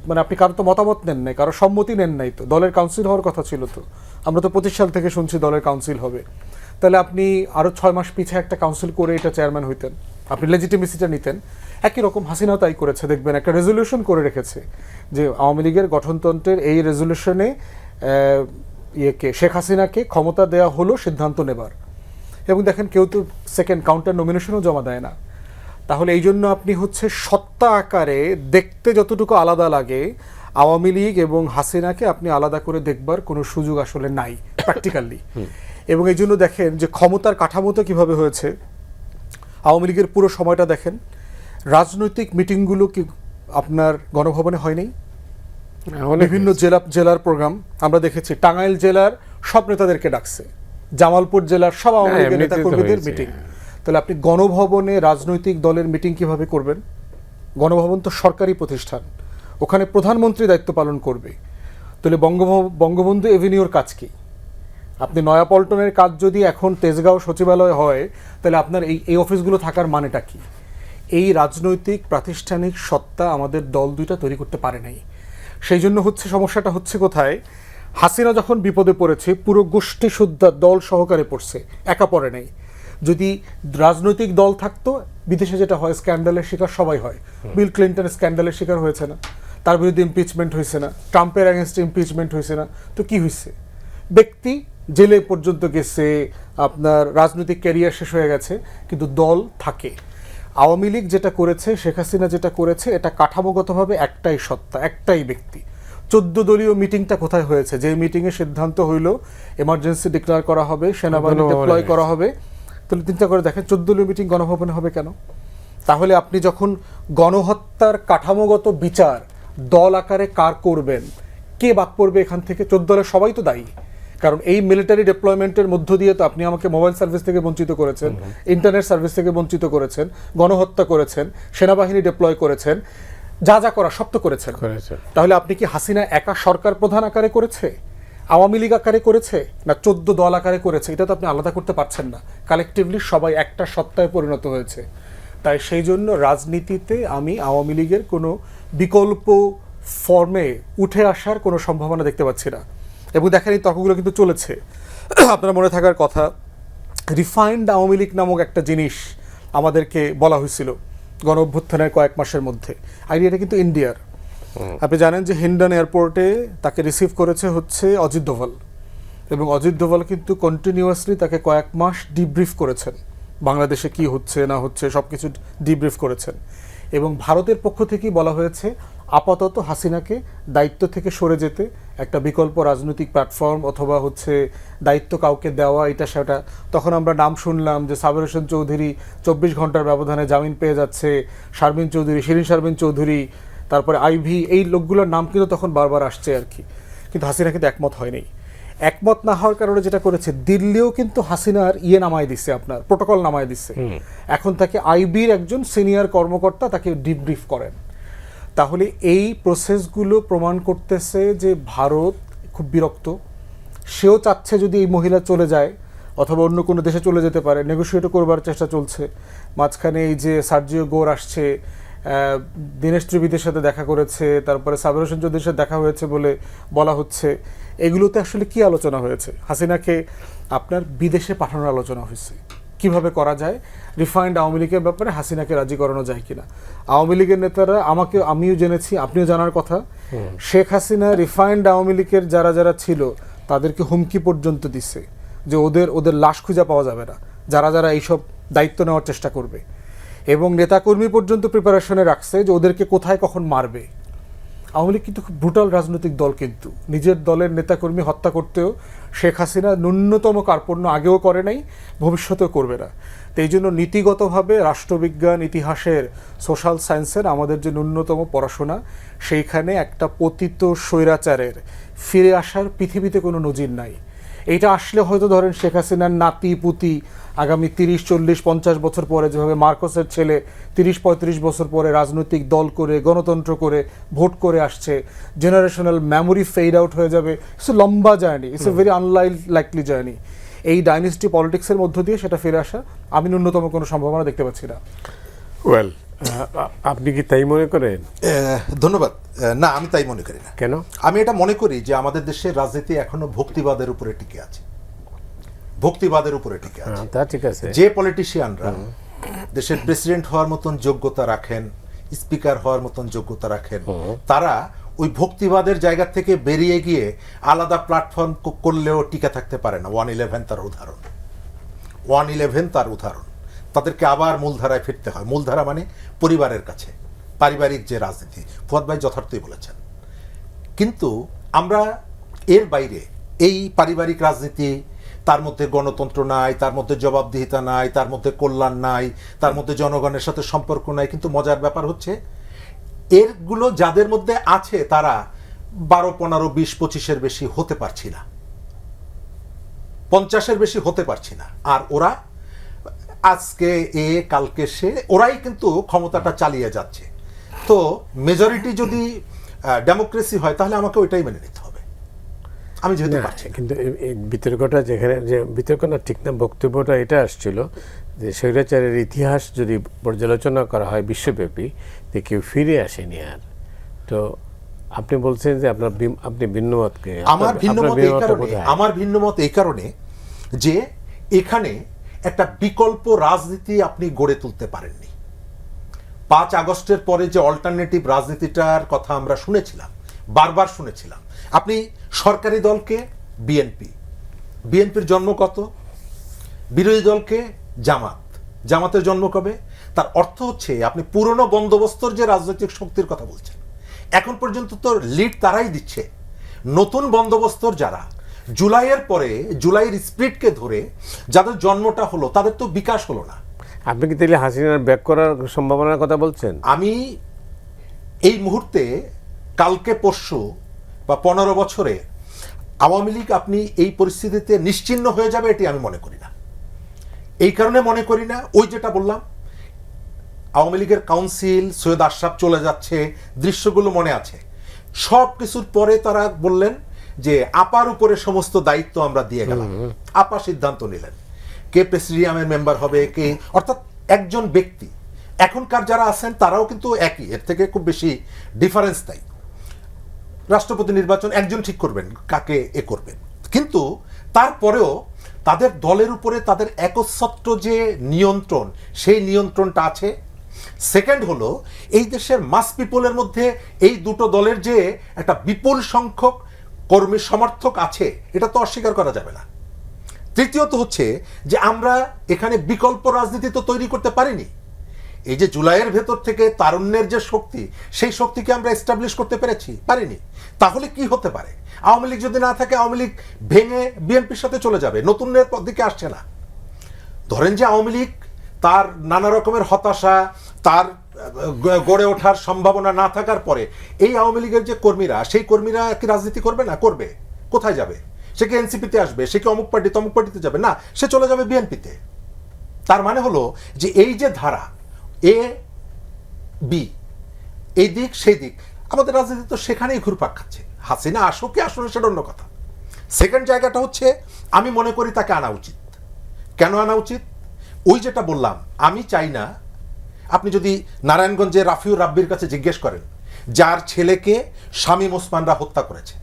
মানে আপনি কারো তো মতামত নেন নাই, কারো সম্মতি নেন নাই। তো দলের কাউন্সিল হওয়ার কথা ছিল, তো আমরা তো 25 সাল থেকে শুনছি দলের কাউন্সিল হবে। তাহলে আপনি আরও 6 মাস পিছিয়ে একটা কাউন্সিল করে এটা চেয়ারম্যান হইতেন, আপনি লেজিটিমেসিটা নিতেন। একই রকম হাসিনাও তাই করেছে। দেখবেন একটা রেজলিউশন করে রেখেছে যে আওয়ামী লীগের গঠনতন্ত্রের এই রেজলিউশনে শেখ হাসিনাকে ক্ষমতা দেওয়া হলো সিদ্ধান্ত নেবার। এবং দেখেন কেউ তো সেকেন্ড কাউন্টার নমিনেশনও জমা দেয় না। তাহলে এই জন্য আপনি হচ্ছে সত্তা আকারে দেখতে যতটুকু আলাদা লাগে, আওয়ামী লীগ এবং হাসিনাকে আপনি আলাদা করে দেখবার কোনো সুযোগ আসলে নাই প্র্যাকটিক্যালি। এবং এই জন্য দেখেন যে ক্ষমতার কাঠামোতে কিভাবে হয়েছে। আওয়ামী লীগের পুরো সময়টা দেখেন, রাজনৈতিক মিটিংগুলো কি আপনার গণভবনে হয় নাই? বিভিন্ন জেলার প্রোগ্রাম আমরা দেখেছি। টাঙ্গাইল জেলার সব নেতাদেরকে ডাকছে, জামালপুর জেলার সব আওয়ামী লীগের নেতাকর্মীদের মিটিং। তাহলে আপনি গণভবনে রাজনৈতিক দলের মিটিং কিভাবে করবেন? গণভবন তো সরকারি প্রতিষ্ঠান, ওখানে প্রধানমন্ত্রী দায়িত্ব পালন করবে। তাহলে বঙ্গবন্ধু এভিনিউর কাজ কি? আপনি নয়াপল্টনের কাজ যদি এখন তেজগাঁও সচিবালয় হয়, তাহলে আপনার এই অফিসগুলো থাকার মানেটা কি? এই রাজনৈতিক প্রাতিষ্ঠানিক সত্তা আমাদের দল দুইটা তৈরি করতে পারে নাই। সেই জন্য সমস্যাটা হচ্ছে কোথায়? হাসিনা যখন বিপদে পড়েছে পুরো গোষ্ঠী শুদ্ধা দল সহকারে পড়ছে, একা পড়ে নাই। যদি রাজনৈতিক দল থাকতো, বিদেশে যেটা হয় স্ক্যান্ডালের শিকার সবাই হয়। বিল ক্লিন্টন স্ক্যান্ডালের শিকার হয়েছে না? তার বিরুদ্ধে ইমপিচমেন্ট হয়েছে না? ট্রাম্পের অ্যাগেনস্টে ইমপিচমেন্ট হয়েছে না? তো কি হয়েছে? ব্যক্তি জেলে পর্যন্ত গেছে, আপনার রাজনৈতিক ক্যারিয়ার শেষ হয়ে গেছে, কিন্তু দল থাকে। আওয়ামী লীগ যেটা করেছে, শেখ হাসিনা যেটা করেছে, এটা কাঠামোগতভাবে একটাই সত্তা, একটাই ব্যক্তি। 14 দলীয় মিটিংটা কোথায় হয়েছে? যে মিটিংয়ে সিদ্ধান্ত হইল এমার্জেন্সি ডিক্লেয়ার করা হবে, সেনাবাহিনী ডিপ্লয় করা হবে। তাহলে চিন্তা করে দেখেন 14 দলীয় মিটিং গণভবনে হবে কেন? তাহলে আপনি যখন গণহত্যার কাঠামোগত বিচার দল আকারে কার করবেন, কে বাদ পড়বে এখান থেকে? 14 দলের সবাই তো দায়ী। কারণ এই মিলিটারি ডিপ্লয়মেন্টের মধ্য দিয়ে তো আপনি আমাকে মোবাইল সার্ভিস থেকে বঞ্চিত করেছেন, ইন্টারনেট সার্ভিস থেকে বঞ্চিত করেছেন, গণহত্যা করেছেন, সেনাবাহিনী ডিপ্লয় করেছেন, যা যা করা সব তো করেছেন। তাহলে আপনি কি হাসিনা একা সরকার প্রধান আকারে করেছে, আওয়ামী লীগ আকারে করেছে, না 14 দল আকারে করেছে? এটা তো আপনি আলাদা করতে পারছেন না। কালেকটিভলি সবাই একটা সত্তায় পরিণত হয়েছে। তাই সেই জন্য রাজনীতিতে আমি আওয়ামী লীগের কোনো বিকল্প ফর্মে উঠে আসার কোনো সম্ভাবনা দেখতে পাচ্ছি না। এবং দেখেন এই তর্কগুলো কিন্তু চলেছে। আপনার মনে থাকার কথা, রিফাইন্ড আওয়ামী লীগ নামক একটা জিনিস আমাদেরকে বলা হয়েছিল গণ অভ্যুত্থানের কয়েক মাসের মধ্যে। আইডিয়াটা কিন্তু ইন্ডিয়ার। আপনি জানেন যে হিন্ডন এয়ারপোর্টে তাকে রিসিভ করেছে অজিত দোভাল, এবং অজিত দোভাল কিন্তু কন্টিনিউয়াসলি তাকে কয়েক মাস ডিব্রিফ করেছেন, বাংলাদেশে কি হচ্ছে না হচ্ছে সব কিছু ডিব্রিফ করেছেন। এবং ভারতের পক্ষ থেকেই বলা হয়েছে আপাতত হাসিনাকে দায়িত্ব থেকে সরে যেতে, একটা বিকল্প রাজনৈতিক প্ল্যাটফর্ম অথবা দায়িত্ব কাউকে দেওয়া, এটা সেটা। তখন আমরা নাম শুনলাম যে সাবের হোসেন চৌধুরী 24 ঘন্টার ব্যবধানে জামিন পেয়ে যাচ্ছে, শারমিন চৌধুরী, শিরিন শারমিন চৌধুরী, তারপরে আইভি, এই লোকগুলোর নাম কিন্তু তখন বারবার আসছে আর কি। কিন্তু হাসিনা কিন্তু একমত হয়নি। একমত না হওয়ার কারণে যেটা করেছে, দিল্লিও কিন্তু হাসিনার নামায় দিচ্ছে, আপনার প্রোটোকল নামায় দিচ্ছে। এখন তাকে আইবির একজন সিনিয়র কর্মকর্তা তাকে ডিব্রিফ করেন। তাহলে এই প্রসেসগুলো প্রমাণ করতেছে যে ভারত খুব বিরক্ত। সেও চাচ্ছে যদি এই মহিলা চলে যায় অথবা অন্য কোনো দেশে চলে যেতে পারে, নেগোসিয়েটও করবার চেষ্টা চলছে। মাঝখানে এই যে সার্জিও গোর আসছে, দীনেশ ত্রিবেদীর সাথে দেখা করেছে, তারপরে সাবের হোসেন চৌধুরীর সাথে দেখা হয়েছে বলে বলা হচ্ছে। এগুলোতে আসলে কি আলোচনা হয়েছে? হাসিনাকে আপনার বিদেশে পাঠানোর আলোচনা হয়েছে, কিভাবে করা যায়, রিফাইন্ড আওয়ামী লীগের ব্যাপারে হাসিনাকে রাজি করানো যায় কিনা। আওয়ামী লীগের নেতারা, আমিও জেনেছি, আপনিও জানার কথা, শেখ হাসিনা রিফাইন্ড আওয়ামী লীগের যারা যারা ছিল তাদেরকে হুমকি পর্যন্ত দিচ্ছে যে ওদের লাশ খুঁজে পাওয়া যাবে না যারা যারা এইসব দায়িত্ব নেওয়ার চেষ্টা করবে। এবং নেতাকর্মী পর্যন্ত প্রিপারেশনে রাখছে যে ওদেরকে কোথায় কখন মারবে। আওয়ামী লীগ কিন্তু খুব ব্রুটাল রাজনৈতিক দল, কিন্তু নিজের দলের নেতাকর্মী হত্যা করতেও শেখ হাসিনা ন্যূনতম কার্পণ্য আগেও করে নাই, ভবিষ্যতেও করবে না। তো এই জন্য নীতিগতভাবে রাষ্ট্রবিজ্ঞান, ইতিহাসের, সোশ্যাল সায়েন্সের আমাদের যে ন্যূনতম পড়াশোনা, সেইখানে একটা পতিত স্বৈরাচারের ফিরে আসার পৃথিবীতে কোনো নজির নাই। এইটা আসলে হয়তো ধরেন শেখ হাসিনার নাতি পুতি আগামী 30, 40, 50 বছর পরে, যেভাবে মার্কোসের ছেলে 30-35 বছর পরে রাজনৈতিক দল করে, গণতন্ত্র করে, ভোট করে আসছে, জেনারেশনাল মেমোরি ফেড আউট হয়ে যাবে। ইটস এ লম্বা journey, it's a very unlikely journey. এই ডাইনেস্টি পলিটিক্সের মধ্য দিয়ে সেটা ফিরে আসা আমি ন্যূনতম কোনো সম্ভাবনা দেখতে পাচ্ছি না। ওয়েল, আপনি কি তাই মনে করেন? ধন্যবাদ। না, আমি তাই মনে করি না। কেন? আমি এটা মনে করি যে আমাদের দেশের রাজনীতি এখনো ভক্তিবাদের উপরে টিকে আছে, ভক্তিবাদের উপরে টিকে আছে। তা ঠিক আছে। যে পলিটিশিয়ানরা দেশের প্রেসিডেন্ট হওয়ার মতন যোগ্যতা রাখেন, স্পিকার হওয়ার মতন যোগ্যতা রাখেন, তারা ওই ভক্তিবাদের জায়গা থেকে বেরিয়ে গিয়ে আলাদা প্ল্যাটফর্ম করলেও টিকে থাকতে পারে না। 111 তার উদাহরণ, 111 তার উদাহরণ। তাদেরকে আবার মূলধারায় ফিরতে হয়। মূলধারা মানে পরিবারের কাছে, পারিবারিক যে রাজনীতি। ফুয়াদ ভাই যথার্থই বলেছেন। কিন্তু আমরা এর বাইরে এই পারিবারিক রাজনীতি, তার মধ্যে গণতন্ত্র নাই, তার মধ্যে জবাবদিহিতা নাই, তার মধ্যে কল্যাণ নাই, তার মধ্যে জনগণের সাথে সম্পর্ক নাই। কিন্তু মজার ব্যাপার হচ্ছে এরগুলো যাদের মধ্যে আছে তারা 12, 15, 20, 25-এর বেশি হতে পারছি না, 50-এর বেশি হতে পারছি না। আর ওরা আজকে এ কালকে সে, ওরাই কিন্তু ক্ষমতাটা চালিয়ে যাচ্ছে। তো মেজরিটি যদি ডেমোক্রেসি হয় তাহলে আমাকে ওইটাই মেনে নিতে হবে, আমি যেহেতু না, পারছি না। কিন্তু এই বিতর্কটা যেখানে, যে বিতর্ক না ঠিক না, বক্তব্যটা এটা আসছিল যে স্বৈরাচারের ইতিহাস যদি পর্যালোচনা করা হয় বিশ্বব্যাপী, যে কেউ ফিরে আসেনি আর। তো আপনি বলছেন যে আপনি ভিন্নমতকে, আমার ভিন্নমত এই কারণে, আমার ভিন্নমত এই কারণে যে এখানে একটা বিকল্প রাজনীতি আপনি গড়ে তুলতে পারেননি। 5 আগস্টের পরে যে অল্টারনেটিভ রাজনীতিটার কথা আমরা শুনেছিলাম, বারবার শুনেছিলাম। আপনি সরকারি দলকে বিএনপির জন্ম কত, বিরোধী দলকে জামাতের জন্ম কবে? তার অর্থ হচ্ছে আপনি পুরনো বন্দোবস্তর যে রাজনৈতিক শক্তির কথা বলছেন, এখন পর্যন্ত তো লিড তারাই দিচ্ছে। নতুন বন্দোবস্তর যারা জুলাইয়ের পরে, জুলাইয়ের স্পিরিটকে ধরে যাদের জন্মটা হলো, তাদের তো বিকাশ হলো না। আপনি কি তাহলে হাসিনার ব্যাক করার সম্ভাবনার কথা বলছেন? আমি এই মুহূর্তে, কালকে পরশু বা 15 বছরে আওয়ামী লীগ আপনি এই পরিস্থিতিতে নিশ্চিহ্ন হয়ে যাবে, এটি আমি মনে করি না। এই কারণে মনে করি না, ওই যেটা বললাম, আওয়ামী লীগের কাউন্সিল, সৈয়দ আশরাফ চলে যাচ্ছে, দৃশ্যগুলো মনে আছে। সব কিছুর পরে তারা বললেন যে আপার উপরে সমস্ত দায়িত্ব আমরা দিয়ে গেলাম। আপা সিদ্ধান্ত নিলেন কে প্রেসিডিয়ামের মেম্বার হবে, কে, অর্থাৎ একজন ব্যক্তি। এখনকার যারা আছেন তারাও কিন্তু একই, এর থেকে খুব বেশি ডিফারেন্স নাই। রাষ্ট্রপতি নির্বাচন একজন ঠিক করবেন কাকে এ করবেন, কিন্তু তারপরেও তাদের দলের উপরে তাদের একচ্ছত্র যে নিয়ন্ত্রণ, সেই নিয়ন্ত্রণটা আছে। সেকেন্ড হলো, এই দেশের মাস পিপলের মধ্যে এই দুটো দলের যে একটা বিপুল সংখ্যক কর্মী সমর্থক আছে, এটা তো অস্বীকার করা যাবে না। তৃতীয়ত হচ্ছে যে আমরা এখানে বিকল্প রাজনীতি তো তৈরি করতে পারিনি। এই যে জুলাইয়ের ভেতর থেকে তারুণ্যের যে শক্তি, সেই শক্তিকে আমরা এস্টাবলিশ করতে পারিনি। তাহলে কি হতে পারে? আওয়ামী লীগ যদি না থাকে, আওয়ামী লীগ ভেঙে বিএনপির সাথে চলে যাবে, নতুনের দিকে আসছে না। ধরেন যে আওয়ামী লীগ তার নানা রকমের হতাশা, তার গড়ে ওঠার সম্ভাবনা না থাকার পরে এই আওয়ামী লীগের যে কর্মীরা, সেই কর্মীরা কি রাজনীতি করবে না? করবে। কোথায় যাবে? সে কি এনসিপিতে আসবে? সে কি অমুক পার্টি তমুক পার্টিতে যাবে? না, সে চলে যাবে বিএনপিতে। তার মানে হলো যে এই যে ধারা এ বি, এই দিক সেই দিক, আমাদের রাজনীতি তো সেখানেই ঘুরপাক খাচ্ছে। হাসিনা আসুক কি আসলে সেটা অন্য কথা। সেকেন্ড জায়গাটা হচ্ছে, আমি মনে করি তাকে আনা উচিত। কেন আনা উচিত? ওই যেটা বললাম, আমি চাই না, আপনি যদি নারায়ণগঞ্জে রাফিউর রাব্বির কাছে জিজ্ঞেস করেন, যার ছেলেকে শামীম ওসমানরা হত্যা করেছে,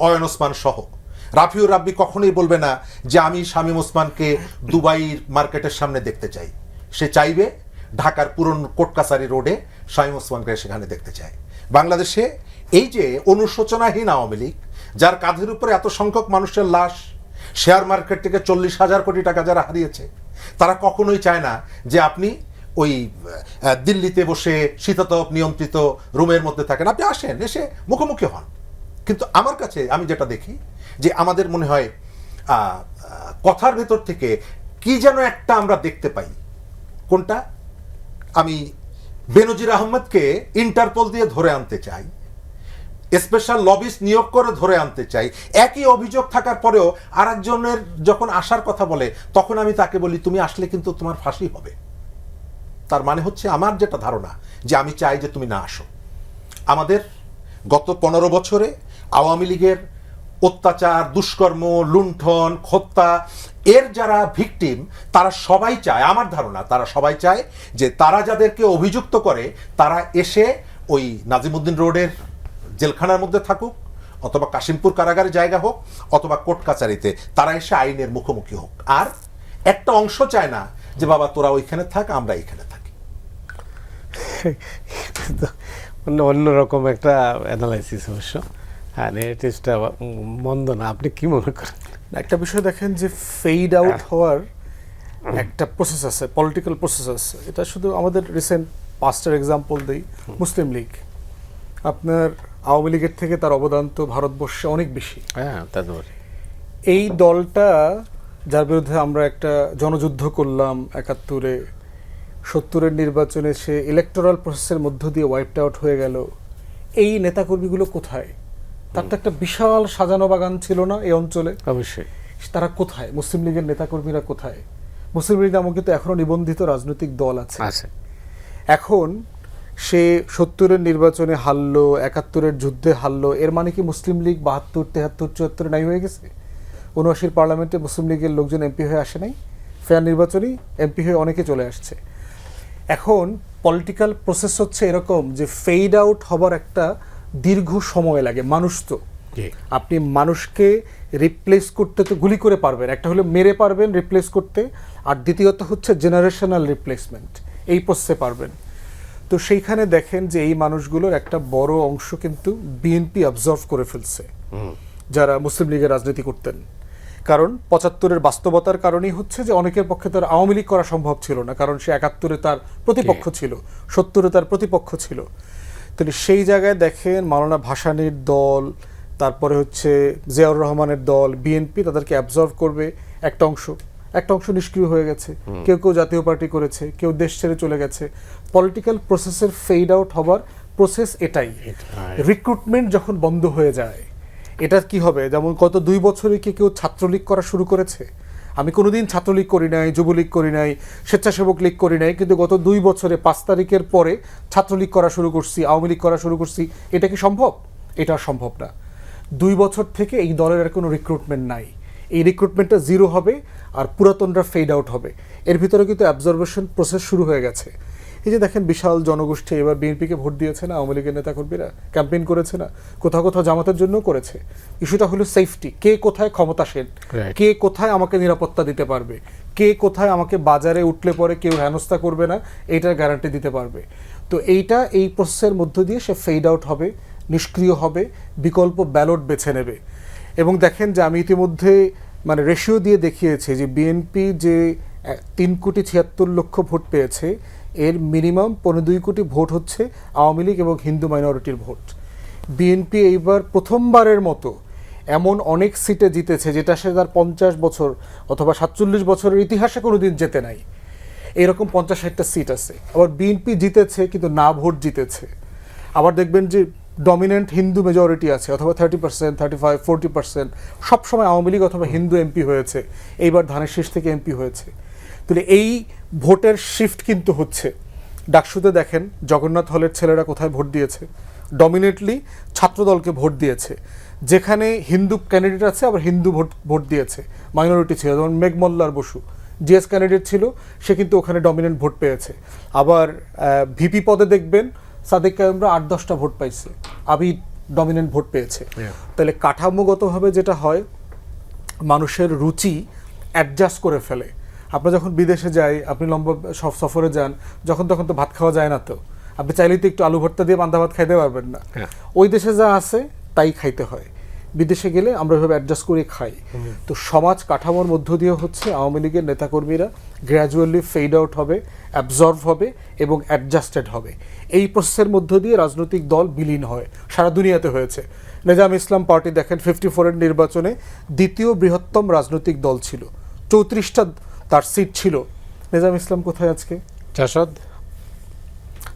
অয়ন ওসমান সহ, রাফিউর রাব্বি কখনোই বলবে না যে আমি শামীম ওসমানকে দুবাইয়ের মার্কেটের সামনে দেখতে চাই। সে চাইবে ঢাকার পুরনো কোটকাছারি রোডে শামীম ওসমানকে সেখানে দেখতে চায়। বাংলাদেশে এই যে অনুশোচনাহীন আওয়ামী লীগ, যার কাঁধের উপরে এত সংখ্যক মানুষের লাশ, শেয়ার মার্কেট থেকে 40,000 কোটি টাকা যারা হারিয়েছে, তারা কখনোই চায় না যে আপনি ওই দিল্লিতে বসে শীতাতপ নিয়ন্ত্রিত রুমের মধ্যে থাকেন। আপনি আসেন, এসে মুখোমুখি হন। কিন্তু আমার কাছে আমি যেটা দেখি যে আমাদের মনে হয় কথার ভেতর থেকে কি যেন একটা আমরা দেখতে পাই। কোনটা? আমি বেনজির আহমেদকে ইন্টারপোল দিয়ে ধরে আনতে চাই, স্পেশাল লবিস্ট নিয়োগ করে ধরে আনতে চাই। একই অভিযোগ থাকার পরেও আরেকজনের যখন আসার কথা বলে, তখন আমি তাকে বলি তুমি আসলে কিন্তু তোমার ফাঁসি হবে। তার মানে হচ্ছে, আমার যেটা ধারণা, যে আমি চাই যে তুমি না আসো। আমাদের গত 15 বছরে আওয়ামী লীগের অত্যাচার, দুষ্কর্ম, লুণ্ঠন, হত্যা, এর যারা ভিকটিম, তারা সবাই চায়, আমার ধারণা তারা সবাই চায় যে তারা যাদেরকে অভিযুক্ত করে, তারা এসে ওই নাজিমউদ্দিন রোডের জেলখানার মধ্যে থাকুক, অথবা কাশিমপুর কারাগারে জায়গা হোক, অথবা কোর্ট কাচারিতে, তারা এসে আইনের মুখোমুখি হোক। আর একটা অংশ চায় না যে বাবা তোরা ওইখানে থাক, আমরা এইখানে থাকি। অন্যরকম একটা অ্যানালাইসিস অবশ্য। হ্যাঁ, নেগেটিভসটা মন্দ না। আপনি কি মনে করেন? একটা বিষয় দেখেন যে ফেড আউট হওয়ার একটা প্রসেস আছে, পলিটিক্যাল প্রসেস আছে। এটা শুধু আমাদের রিসেন্ট পাস্টের এক্সাম্পল দিই, মুসলিম লীগ। আপনার আওয়ামী লীগের থেকে তার অবদান তো ভারতবর্ষে অনেক বেশি। হ্যাঁ, তা তো এই দলটা, যার বিরুদ্ধে আমরা একটা জনযুদ্ধ করলাম 71-এ, 70-এর নির্বাচনে সে ইলেকটোরাল প্রসেসের মধ্য দিয়ে ওয়াইপড আউট হয়ে গেল। এই নেতাকর্মীগুলো কোথায়? তার তো একটা বিশাল সাজানো বাগান ছিল না এই অঞ্চলে? অবশ্যই। তারা কোথায়? মুসলিম লীগের নেতাকর্মীরা কোথায়? মুসলিম লীগ নামক কিন্তু এখনো নিবন্ধিত রাজনৈতিক দল আছে। আছে। এখন সে 70-এর নির্বাচনে হারলো, 71-এর যুদ্ধে হারলো, এর মানে কি মুসলিম লীগ 72, 73, 74 নাই হয়ে গেছে? 79 পার্লামেন্টে মুসলিম লীগের লোকজন এমপি হয়ে আসে নাই? ফেয়ার নির্বাচনেই এমপি হয়ে অনেকে চলে আসছে। এখন পলিটিক্যাল প্রসেস হচ্ছে এরকম যে ফেড আউট হবার একটা দীর্ঘ সময় লাগে। মানুষ তো, আপনি মানুষকে রিপ্লেস করতে তো গুলি করে পারবেন, একটা হলো মেরে পারবেন রিপ্লেস করতে, আর দ্বিতীয়ত হচ্ছে জেনারেশনাল রিপ্লেসমেন্ট, এই প্রসেসে পারবেন। তো সেইখানে দেখেন যে এই মানুষগুলোর একটা বড় অংশ কিন্তু বিএনপি অবজার্ভ করে ফেলছে, যারা মুসলিম লীগের রাজনীতি করতেন। কারণ 75-এর বাস্তবতার কারণেই হচ্ছে যে অনেকের পক্ষে তার আওয়ামী লীগ করা সম্ভব ছিল না, কারণ সে 71-এ তার প্রতিপক্ষ ছিল, 70-এ তার প্রতিপক্ষ ছিল। তাহলে সেই জায়গায় দেখেন মাওলানা ভাসানীর দল, তারপরে হচ্ছে জিয়াউর রহমানের দল, বিএনপি তাদেরকে অ্যাবজর্ভ করবে। একটা অংশ নিষ্ক্রিয় হয়ে গেছে, কেউ কেউ জাতীয় পার্টি করেছে, কেউ দেশ ছেড়ে চলে গেছে। পলিটিক্যাল প্রসেসের ফেড আউট হবার প্রসেস এটাই। রিক্রুটমেন্ট যখন বন্ধ হয়ে যায়, এটা কি হবে? যেমন গত 2 বছরে কি কেউ ছাত্রলীগ করা শুরু করেছে? আমি কোনোদিন ছাত্রলীগ করি নাই, যুবলীগ করি নাই, স্বেচ্ছাসেবক লীগ করি নাই, কিন্তু গত 2 বছরে 5 তারিখের পরে ছাত্রলীগ করা শুরু করছি, আওয়ামী লীগ করা শুরু করছি। এটা কি সম্ভব? এটা সম্ভব না। 2 বছর থেকে এই দলের আর কোনো রিক্রুটমেন্ট নাই। এই রিক্রুটমেন্টটা জিরো হবে, আর পুরাতনরা ফেড আউট হবে। এর ভিতরে কিন্তু অ্যাবজর্ভেশন প্রসেস শুরু হয়ে গেছে। এই যে দেখেন বিশাল জনগোষ্ঠী এবার বিএনপিকে ভোট দিয়েছে না, আওয়ামী লীগের নেতাকর্মীরা ক্যাম্পেইন করেছে না, কোথাও কোথাও জামাতের জন্য করেছে। ইস্যুটা হলো সেফটি, কে কোথায় ক্ষমতাসীন, কে কোথায় আমাকে নিরাপত্তা দিতে পারবে, কে কোথায় আমাকে বাজারে উঠলে পরে কেউ হেনস্থা করবে না, এইটার গ্যারান্টি দিতে পারবে। তো এই প্রসেসের মধ্য দিয়ে সে ফেড আউট হবে, নিষ্ক্রিয় হবে, বিকল্প ব্যালট বেছে নেবে। এবং দেখেন যে আমি ইতিমধ্যে মানে রেশিও দিয়ে দেখিয়েছি যে বিএনপি যে 3,76,00,000 ভোট পেয়েছে, এর মিনিমাম 2.25 কোটি ভোট হচ্ছে আওয়ামী লীগ এবং হিন্দু মাইনরিটির ভোট। বিএনপি এইবার প্রথমবারের মতো এমন অনেক সিটে জিতেছে যেটা সে তার 50 বছর অথবা 47 বছরের ইতিহাসে কোনোদিন জেতে নাই। এরকম 50-60টা সিট আছে। আবার বিএনপি জিতেছে কিন্তু না ভোট জিতেছে। আবার দেখবেন যে ডমিনেন্ট হিন্দু মেজরিটি আছে, অথবা 30%, 35, 40%। সবসময় আওয়ামী লীগ অথবা হিন্দু এমপি হয়েছে, এইবার ধানের শীষ থেকে এমপি হয়েছে। তাহলে এই ভোটের শিফট কিন্তু হচ্ছে। ডাকসুতে দেখেন জগন্নাথ হলের ছেলেরা কোথায় ভোট দিয়েছে, ডমিনেটলি ছাত্রদলকে ভোট দিয়েছে। যেখানে হিন্দু ক্যান্ডিডেট আছে আবার হিন্দু ভোট দিয়েছে, মাইনরিটি ছিল, যেমন মেঘমল্লার বসু জিএস ক্যান্ডিডেট ছিল, সে কিন্তু ওখানে ডমিনেন্ট ভোট পেয়েছে। আবার ভিপি পদে দেখবেন সাদেক কায়েমরা 8-10টা ভোট পাইছে, আবির ডমিনেন্ট ভোট পেয়েছে। তাহলে কাঠামোগতভাবে যেটা হয়, মানুষের রুচি অ্যাডজাস্ট করে ফেলে। আপনি যখন বিদেশে যাই, আপনি লম্বা সফরে যান, যখন তখন তো ভাত খাওয়া যায় না, তো আপনি চাইলেই তো একটু আলু ভর্তা দিয়ে পান্তা ভাত খাইতে পারবেন না। ওই দেশে যা আছে তাই খাইতে হয়। বিদেশে গেলে আমরা এভাবে অ্যাডজাস্ট করে খাই। তো সমাজ কাঠামোর মধ্য দিয়ে হচ্ছে আওয়ামী লীগের নেতাকর্মীরা গ্র্যাজুয়ালি ফেড আউট হবে, অ্যাবজর্ভ হবে এবং অ্যাডজাস্টেড হবে। এই প্রসেসের মধ্য দিয়ে রাজনৈতিক দল বিলীন হয়, সারা দুনিয়াতে হয়েছে। নিজাম ইসলাম পার্টি দেখেন 54-এর নির্বাচনে দ্বিতীয় বৃহত্তম রাজনৈতিক দল ছিল, 34টা তার সিট ছিল। নিজাম ইসলাম কোথায় আজকে?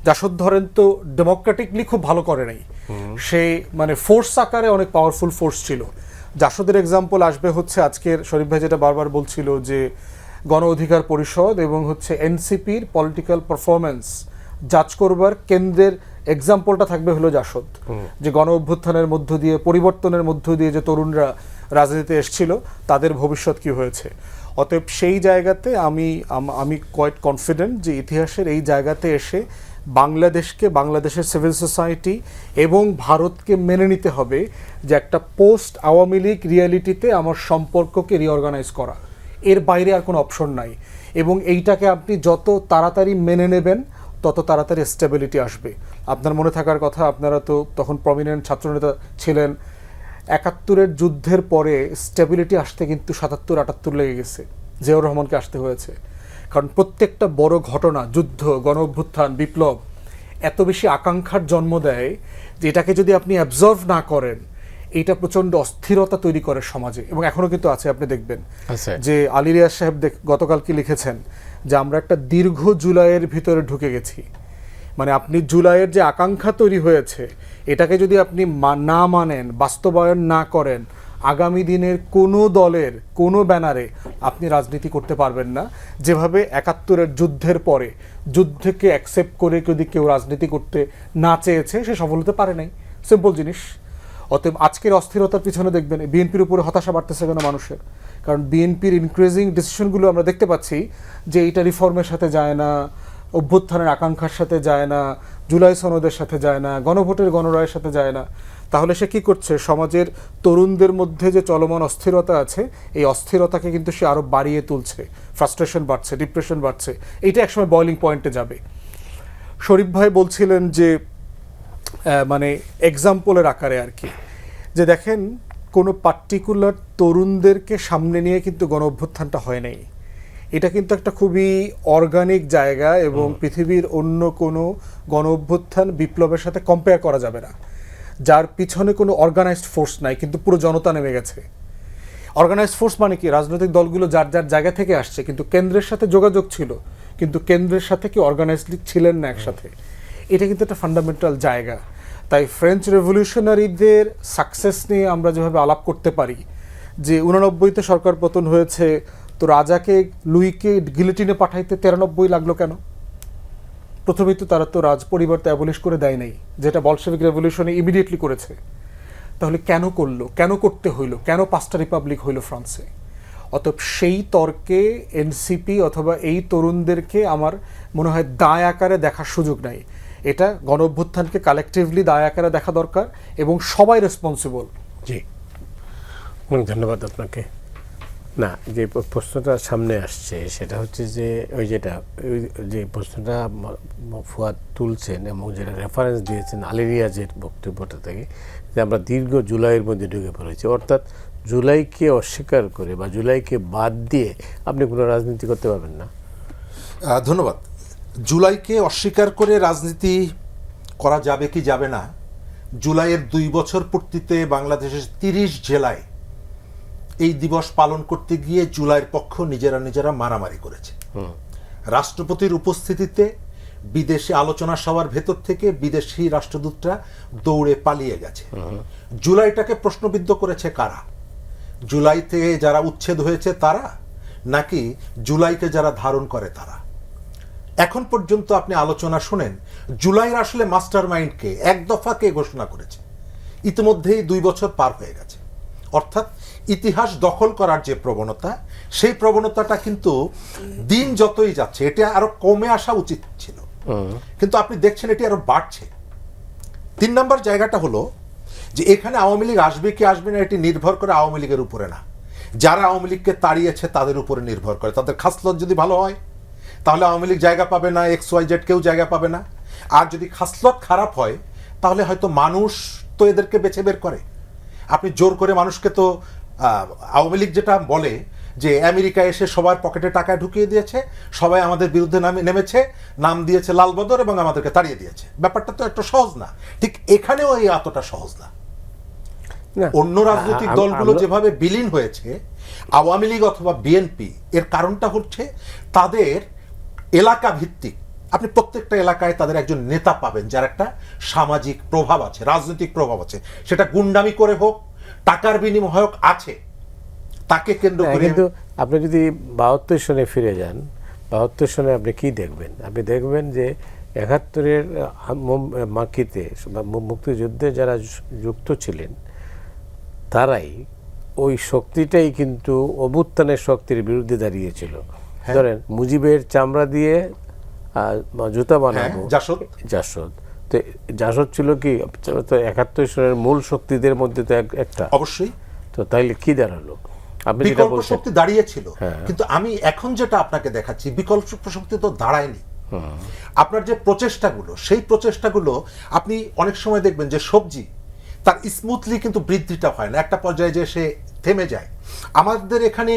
জাসদ ধরেন তো ডেমোক্রেটিকলি খুব ভালো করে নাই, সে মানে ফোর্স আকারে অনেক পাওয়ারফুল ফোর্স ছিল। জাসদের এক্সাম্পল আসবে হচ্ছে আজকের শরীফ ভাই যেটা বারবার বলছিল যে গণ অধিকার পরিষদ এবং হচ্ছে এনসিপির পলিটিক্যাল পারফরমেন্স জাজ করবার কেন্দ্রের এক্সাম্পলটা থাকবে হলো জাসদ, যে গণ অভ্যুত্থানের মধ্য দিয়ে, পরিবর্তনের মধ্য দিয়ে যে তরুণরা রাজনীতিতে এসেছিল, তাদের ভবিষ্যৎ কি হয়েছে। অতএব সেই জায়গাতে আমি কোয়াইট কনফিডেন্ট যে ইতিহাসের এই জায়গাতে এসে বাংলাদেশকে, বাংলাদেশের সিভিল সোসাইটি এবং ভারতকে মেনে নিতে হবে যে একটা পোস্ট আওয়ামী লীগ রিয়ালিটিতে আমার সম্পর্ককে রিঅর্গানাইজ করা, এর বাইরে আর কোনো অপশন নাই। এবং এইটাকে আপনি যত তাড়াতাড়ি মেনে নেবেন তত তাড়াতাড়ি স্টেবিলিটি আসবে। আপনার মনে থাকার কথা, আপনারা তো তখন প্রমিনেন্ট ছাত্রনেতা ছিলেন, 71-এর যুদ্ধের পরে স্টেবিলিটি আসতে কিন্তু 77-78 লেগে গেছে, জিয়াউর রহমানকে আসতে হয়েছে। কারণ প্রত্যেকটা বড় ঘটনা, যুদ্ধ, গণ অভ্যুত্থান, বিপ্লব এত বেশি আকাঙ্ক্ষার জন্ম দেয় যে এটাকে যদি আপনি অ্যাবজর্ভ না করেন, এটা প্রচণ্ড অস্থিরতা তৈরি করে সমাজে। এবং এখনও কিন্তু আছে, আপনি দেখবেন যে আলী রিয়াজ সাহেব গতকাল কি লিখেছেন যে আমরা একটা দীর্ঘ জুলাইয়ের ভিতরে ঢুকে গেছি। মানে আপনি জুলাইয়ের যে আকাঙ্ক্ষা তৈরি হয়েছে, এটাকে যদি আপনি না মানেন, বাস্তবায়ন না করেন, আগামী দিনের কোনো দলের কোনো ব্যানারে আপনি রাজনীতি করতে পারবেন না, যেভাবে ৭১-এর যুদ্ধের পরে যুদ্ধকে অ্যাকসেপ্ট করে যদি কেউ রাজনীতি করতে না চেয়েছে সে সফল হতে পারে নাই। সিম্পল জিনিস। অতএব আজকের অস্থিরতার পিছনে দেখবেন বিএনপির উপরে হতাশা বাড়তেছে কেন মানুষের, কারণ বিএনপির ইনক্রিজিং ডিসিশনগুলো আমরা দেখতে পাচ্ছি যে এটা রিফর্মের সাথে যায় না, অভ্যুত্থানের আকাঙ্ক্ষার সাথে যায় না, জুলাই সনদের সাথে যায় না, গণভোটের গণরায়ের সাথে যায় না। তাহলে সে কি করছে? সমাজের তরুণদের মধ্যে যে চলমান অস্থিরতা আছে এই অস্থিরতাকে কিন্তু সে আরও বাড়িয়ে তুলছে, ফ্রাস্ট্রেশন বাড়ছে, ডিপ্রেশন বাড়ছে। এইটা একসময় বয়লিং পয়েন্টে যাবে। শরীফ ভাই বলছিলেন যে মানে এক্সাম্পলের আকারে আর কি, যে দেখেন কোনো পার্টিকুলার তরুণদেরকে সামনে নিয়ে কিন্তু গণ অভ্যুত্থানটা হয় নাই। এটা কিন্তু একটা খুবই অর্গানিক জায়গা এবং পৃথিবীর অন্য কোনো গণ অভ্যুত্থান বিপ্লবের সাথে কম্পেয়ার করা যাবে না, যার পিছনে কোনো অর্গানাইজড ফোর্স নাই কিন্তু পুরো জনতা নেমে গেছে। অর্গানাইজড ফোর্স মানে কি? রাজনৈতিক দলগুলো যার যার জায়গা থেকে আসছে, কিন্তু কেন্দ্রের সাথে যোগাযোগ ছিল, কিন্তু কেন্দ্রের সাথে কি অর্গানাইজডলি ছিলেন না একসাথে। এটা কিন্তু একটা ফান্ডামেন্টাল জায়গা। তাই ফ্রেঞ্চ রেভলিউশনারিদের সাকসেস নিয়ে আমরা যেভাবে আলাপ করতে পারি যে 89-তে সরকার পতন হয়েছে, তো রাজাকে লুইকে গিলিটিনে পাঠাইতে 93 লাগলো কেন? প্রথমেই তো তারা তো রাজ পরিবর্তে অ্যাবলিশ করে দেয় নাই, যেটা বলশেভিক রেভলিউশনে ইমিডিয়েটলি করেছে। তাহলে কেন করলো, কেন করতে হইলো, কেন 5টা রিপাবলিক হইলো ফ্রান্সে? অতএব সেই তর্কে এনসিপি অথবা এই তরুণদেরকে আমার মনে হয় দায় আকারে দেখার সুযোগ নাই। এটা গণ অভ্যুত্থানকে কালেকটিভলি দায় আকারে দেখা দরকার এবং সবাই রেসপন্সিবল। জি, অনেক ধন্যবাদ আপনাকে। না, যে প্রশ্নটা সামনে আসছে সেটা হচ্ছে যে ওই যে প্রশ্নটা ফুয়াদ তুলছেন এবং যেটা রেফারেন্স দিয়েছেন আলী রিয়াজের বক্তব্যটা থেকে, যে আমরা দীর্ঘ জুলাইয়ের মধ্যে ঢুকে পড়েছি, অর্থাৎ জুলাইকে অস্বীকার করে বা জুলাইকে বাদ দিয়ে আপনি কোনো রাজনীতি করতে পারবেন না। ধন্যবাদ। জুলাইকে অস্বীকার করে রাজনীতি করা যাবে কি যাবে না, জুলাইয়ের 2 বছর পূর্তিতে বাংলাদেশের 30 জেলায় এই দিবস পালন করতে গিয়ে জুলাইয়ের পক্ষ নিজেরা মারামারি করেছে। রাষ্ট্রপতির উপস্থিতিতে বিদেশি আলোচনা সভার ভেতর থেকে বিদেশি রাষ্ট্রদূতরা দৌড়ে পালিয়ে গেছে। জুলাইটাকে প্রশ্নবিদ্ধ করেছে কারা? জুলাইতে যারা উচ্ছেদ হয়েছে তারা, নাকি জুলাইকে যারা ধারণ করে তারা? এখন পর্যন্ত আপনি আলোচনা শুনেন জুলাইয়ের আসলে মাস্টার মাইন্ডকে এক দফা কে ঘোষণা করেছে? ইতিমধ্যেই 2 বছর পার হয়ে গেছে। অর্থাৎ ইতিহাস দখল করার যে প্রবণতা, সেই প্রবণতাটা কিন্তু দিন যতই যাচ্ছে এটা আরো কমে আসা উচিত ছিল, কিন্তু আপনি দেখছেন এটি আরো বাড়ছে। 3 নম্বর জায়গাটা হলো যে এখানে আওয়ামী লীগ আসবে কি আসবে না এটি নির্ভর করে আওয়ামী লীগের উপরে না, যারা আওয়ামী লীগকে তাড়িয়েছে তাদের উপরে নির্ভর করে। তাদের খাসলত যদি ভালো হয় তাহলে আওয়ামী লীগ জায়গা পাবে না, XYZ কেউ জায়গা পাবে না। আর যদি খাসলত খারাপ হয় তাহলে হয়তো মানুষ তো এদেরকে বেছে বের করে। আপনি জোর করে মানুষকে তো আওয়ামী লীগ যেটা বলে যে আমেরিকা এসে সবার পকেটে টাকা ঢুকিয়ে দিয়েছে, সবাই আমাদের বিরুদ্ধে নেমেছে, নাম দিয়েছে লালবদর এবং আমাদেরকে তাড়িয়ে দিয়েছে। ব্যাপারটা তো একটা সহজ না। ঠিক এখানেও এই এতটা সহজ না। অন্য রাজনৈতিক দলগুলো যেভাবে বিলীন হয়েছে, আওয়ামী লীগ অথবা বিএনপি, এর কারণটা হচ্ছে তাদের এলাকা ভিত্তিক। আপনি প্রত্যেকটা এলাকায় তাদের একজন নেতা পাবেন যার একটা সামাজিক প্রভাব আছে, রাজনৈতিক প্রভাব আছে, সেটা গুন্ডামি করে হোক, টাকার বিনিময় হোক, আছে। তাকে কেন্দ্র করে কিন্তু আপনি যদি 72 সনে ফিরে যান, 72 সনে আপনি কি দেখবেন? আপনি দেখবেন যে 71-এর মাকিতে মুক্তিযুদ্ধে যারা যুক্ত ছিলেন তারাই ওই শক্তিটাই কিন্তু অভ্যুত্থানের শক্তির বিরুদ্ধে দাঁড়িয়েছিল। ধরেন মুজিবের চামড়া দিয়ে জুতা বানাবো, জাসদ। তো জাসদ ছিল কি 71 সনের মূল শক্তিদের মধ্যে তো একটা, অবশ্যই। তো তাইলে কি দাঁড়ালো? বিকল্প শক্তি দাঁড়িয়েছিল, কিন্তু আমি এখন যেটা আপনাকে দেখাচ্ছি বিকল্প শক্তি তো দাঁড়ায়নি। আপনার যে প্রচেষ্টাগুলো, সেই প্রচেষ্টাগুলো আপনি অনেক সময় দেখবেন যে সবজি তার স্মুথলি কিন্তু বৃদ্ধিটা হয় না, একটা পর্যায়ে যে সে থেমে যায়। আমাদের এখানে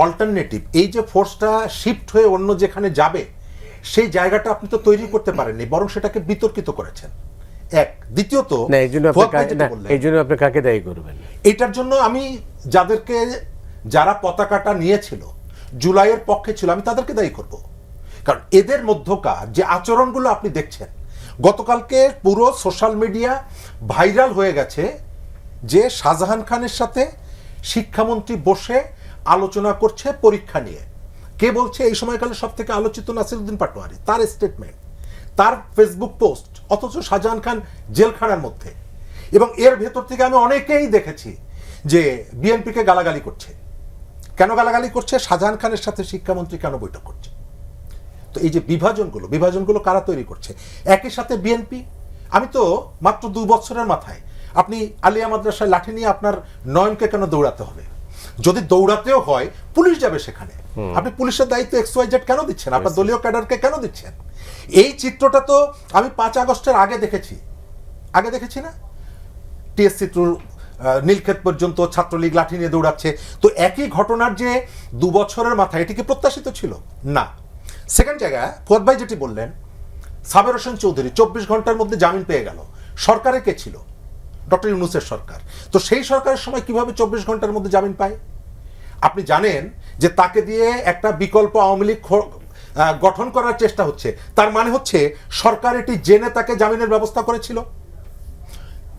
অল্টারনেটিভ, এই যে ফোর্সটা শিফট হয়ে অন্য যেখানে যাবে সেই জায়গাটা আপনি তো তৈরি করতে পারেননি, বরং সেটাকে বিতর্কিত করেছেন। এক। দ্বিতীয়ত, এই জন্য আপনি কাকে দায়ী করবেন? এটার জন্য আমি যারা পতাকাটা নিয়েছিল, জুলাইয়ের পক্ষে ছিল, আমি তাদেরকে দায়ী করব। কারণ এদের মধ্যকার যে আচরণগুলো আপনি দেখছেন, গতকালকে পুরো সোশ্যাল মিডিয়া ভাইরাল হয়ে গেছে যে শাহজাহান খানের সাথে শিক্ষামন্ত্রী বসে আলোচনা করছে পরীক্ষা নিয়ে। কে বলছে? এই সময়কালে সব থেকে আলোচিত নাসিরউদ্দিন পাটোয়ারি, তার স্টেটমেন্ট, তার ফেসবুক পোস্ট, অথচ শাহজাহান খান জেলখানার মধ্যে। এবং এর ভেতর থেকে আমি অনেকেই দেখেছি যে বিএনপিকে গালাগালি করছে। কেন গালাগালি করছে? শাহজাহান খানের সাথে শিক্ষামন্ত্রী কেন বৈঠক করছে? তো এই যে বিভাজনগুলো কারা তৈরি করছে? একই সাথে বিএনপি। আমি তো মাত্র 2 বছরের মাথায়, আপনি আলিয়া মাদ্রাসায় লাঠি নিয়ে আপনার নয়নকে কেন দৌড়াতে হবে? যদি দৌড়াতেও হয় পুলিশ যাবে সেখানে। আপনি পুলিশের দায়িত্ব XYZ কেন দিচ্ছেন? আপনার দলীয় ক্যাডারকে কেন দিচ্ছেন? এই চিত্রটা তো আমি 5 আগস্টের আগে দেখেছি না? টিএসসি টু নীলক্ষেত পর্যন্ত ছাত্রলীগ লাঠি নিয়ে দৌড়াচ্ছে। তো একই ঘটনার যে 2 বছরের মাথায়, এটি কি প্রত্যাশিত ছিল? না। সেকেন্ড জায়গায় ফুয়াদ ভাই যেটি বললেন, সাবের হোসেন চৌধুরী 24 ঘন্টার মধ্যে জামিন পেয়ে গেল। সরকারে কে ছিল? ডক্টর ইউনূসের সরকার। তো সেই সরকারের সময় কিভাবে 24 ঘন্টার মধ্যে জামিন পায়? আপনি জানেন যে তাকে দিয়ে একটা বিকল্প আওয়ামী লীগ গঠন করার চেষ্টা হচ্ছে। তার মানে হচ্ছে সরকার এটি জেনে তাকে জামিনের ব্যবস্থা করেছিল।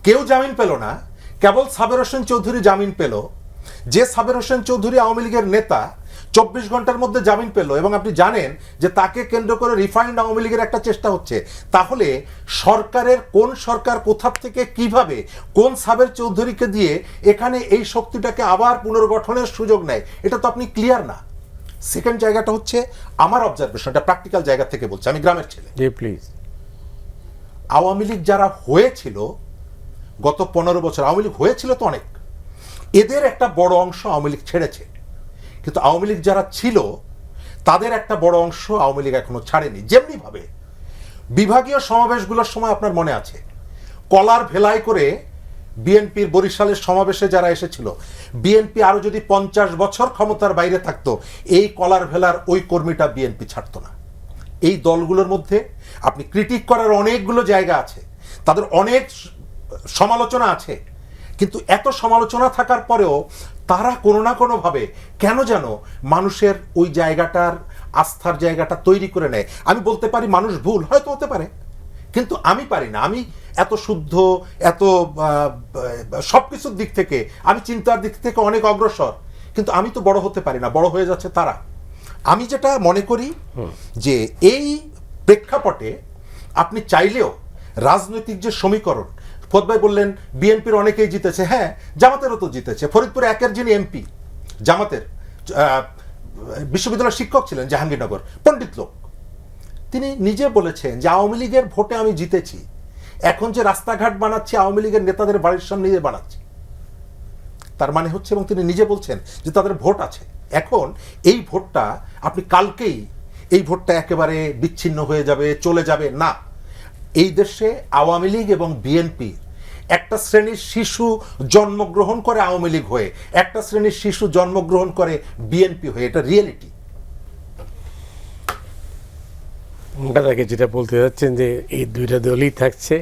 কেউ জামিন পেল না, কেবল সাবের হোসেন চৌধুরী জামিন পেল। যে সাবের হোসেন চৌধুরী আওয়ামী লীগের নেতা 24 ঘন্টার মধ্যে জামিন পেল, এবং আপনি জানেন যে তাকে কেন্দ্র করে রিফাইন্ড আওয়ামী লীগের একটা চেষ্টা হচ্ছে। তাহলে সরকারের কোন সরকার কোথা থেকে কিভাবে কোন সাবের চৌধুরীকে দিয়ে এখানে এই শক্তিটাকে আবার পুনর্গঠনের সুযোগ নেয়, এটা তো আপনি ক্লিয়ার না। সেকেন্ড জায়গাটা হচ্ছে আমার অবজারভেশনটা প্র্যাকটিক্যাল জায়গা থেকে বলছি, আমি গ্রামের ছেলে। জি প্লিজ। আওয়ামী লীগ যারা হয়েছিল গত 15 বছর, আওয়ামী লীগ হয়েছিল তো অনেক, এদের একটা বড় অংশ আওয়ামী লীগ ছেড়েছে। কিন্তু আওয়ামী লীগ যারা ছিল তাদের একটা বড় অংশ আওয়ামী লীগ এখনো ছাড়েনি। যেমনি ভাবে বিভাগীয় সমাবেশগুলোর সময় আপনার মনে আছে, কলার ভেলাই করে বিএনপির বরিশালের সমাবেশে যারা এসেছিল, বিএনপি আরো যদি 50 বছর ক্ষমতার বাইরে থাকতো, এই কলার ভেলার ওই কর্মীটা বিএনপি ছাড়তো না। এই দলগুলোর মধ্যে আপনি ক্রিটিক করার অনেকগুলো জায়গা আছে, তাদের অনেক সমালোচনা আছে, কিন্তু এত সমালোচনা থাকার পরেও তারা কোনো না কোনোভাবে কেন যেন মানুষের ওই জায়গাটার, আস্থার জায়গাটা তৈরি করে নেয়। আমি বলতে পারি মানুষ ভুল হয়তো হতে পারে, কিন্তু আমি পারি না। আমি এত শুদ্ধ, এত সবকিছুর দিক থেকে, আমি চিন্তার দিক থেকে অনেক অগ্রসর, কিন্তু আমি তো বড় হতে পারি না, বড় হয়ে যাচ্ছে তারা। আমি যেটা মনে করি যে এই প্রেক্ষাপটে আপনি চাইলেও রাজনৈতিক যে সমীকরণ, ফুয়াদ ভাই বললেন বিএনপির অনেকেই জিতেছে, হ্যাঁ জামাতেরও তো জিতেছে। ফরিদপুর 1-এর যিনি এমপি জামাতের, বিশ্ববিদ্যালয়ের শিক্ষক ছিলেন জাহাঙ্গীরনগর, পণ্ডিত লোক, তিনি নিজে বলেছেন যে আওয়ামী লীগের ভোটে আমি জিতেছি, এখন যে রাস্তাঘাট বানাচ্ছি আওয়ামী লীগের নেতাদের বাড়ির সামনে নিয়ে বানাচ্ছি। তার মানে হচ্ছে, এবং তিনি নিজে বলছেন যে তাদের ভোট আছে। এখন এই ভোটটা আপনি কালকেই এই ভোটটা একেবারে বিচ্ছিন্ন হয়ে যাবে, চলে যাবে না। এই দেশে আওয়ামী লীগ এবং বিএনপি, একটা শ্রেণীর শিশু জন্মগ্রহণ করে আওয়ামী লীগ হয়ে, একটা শ্রেণীর শিশু জন্মগ্রহণ করে বিএনপি হয়ে, এটা রিয়েলিটি। তাকে যেটা বলতে যাচ্ছেন যে এই দুইটা দলই থাকছে,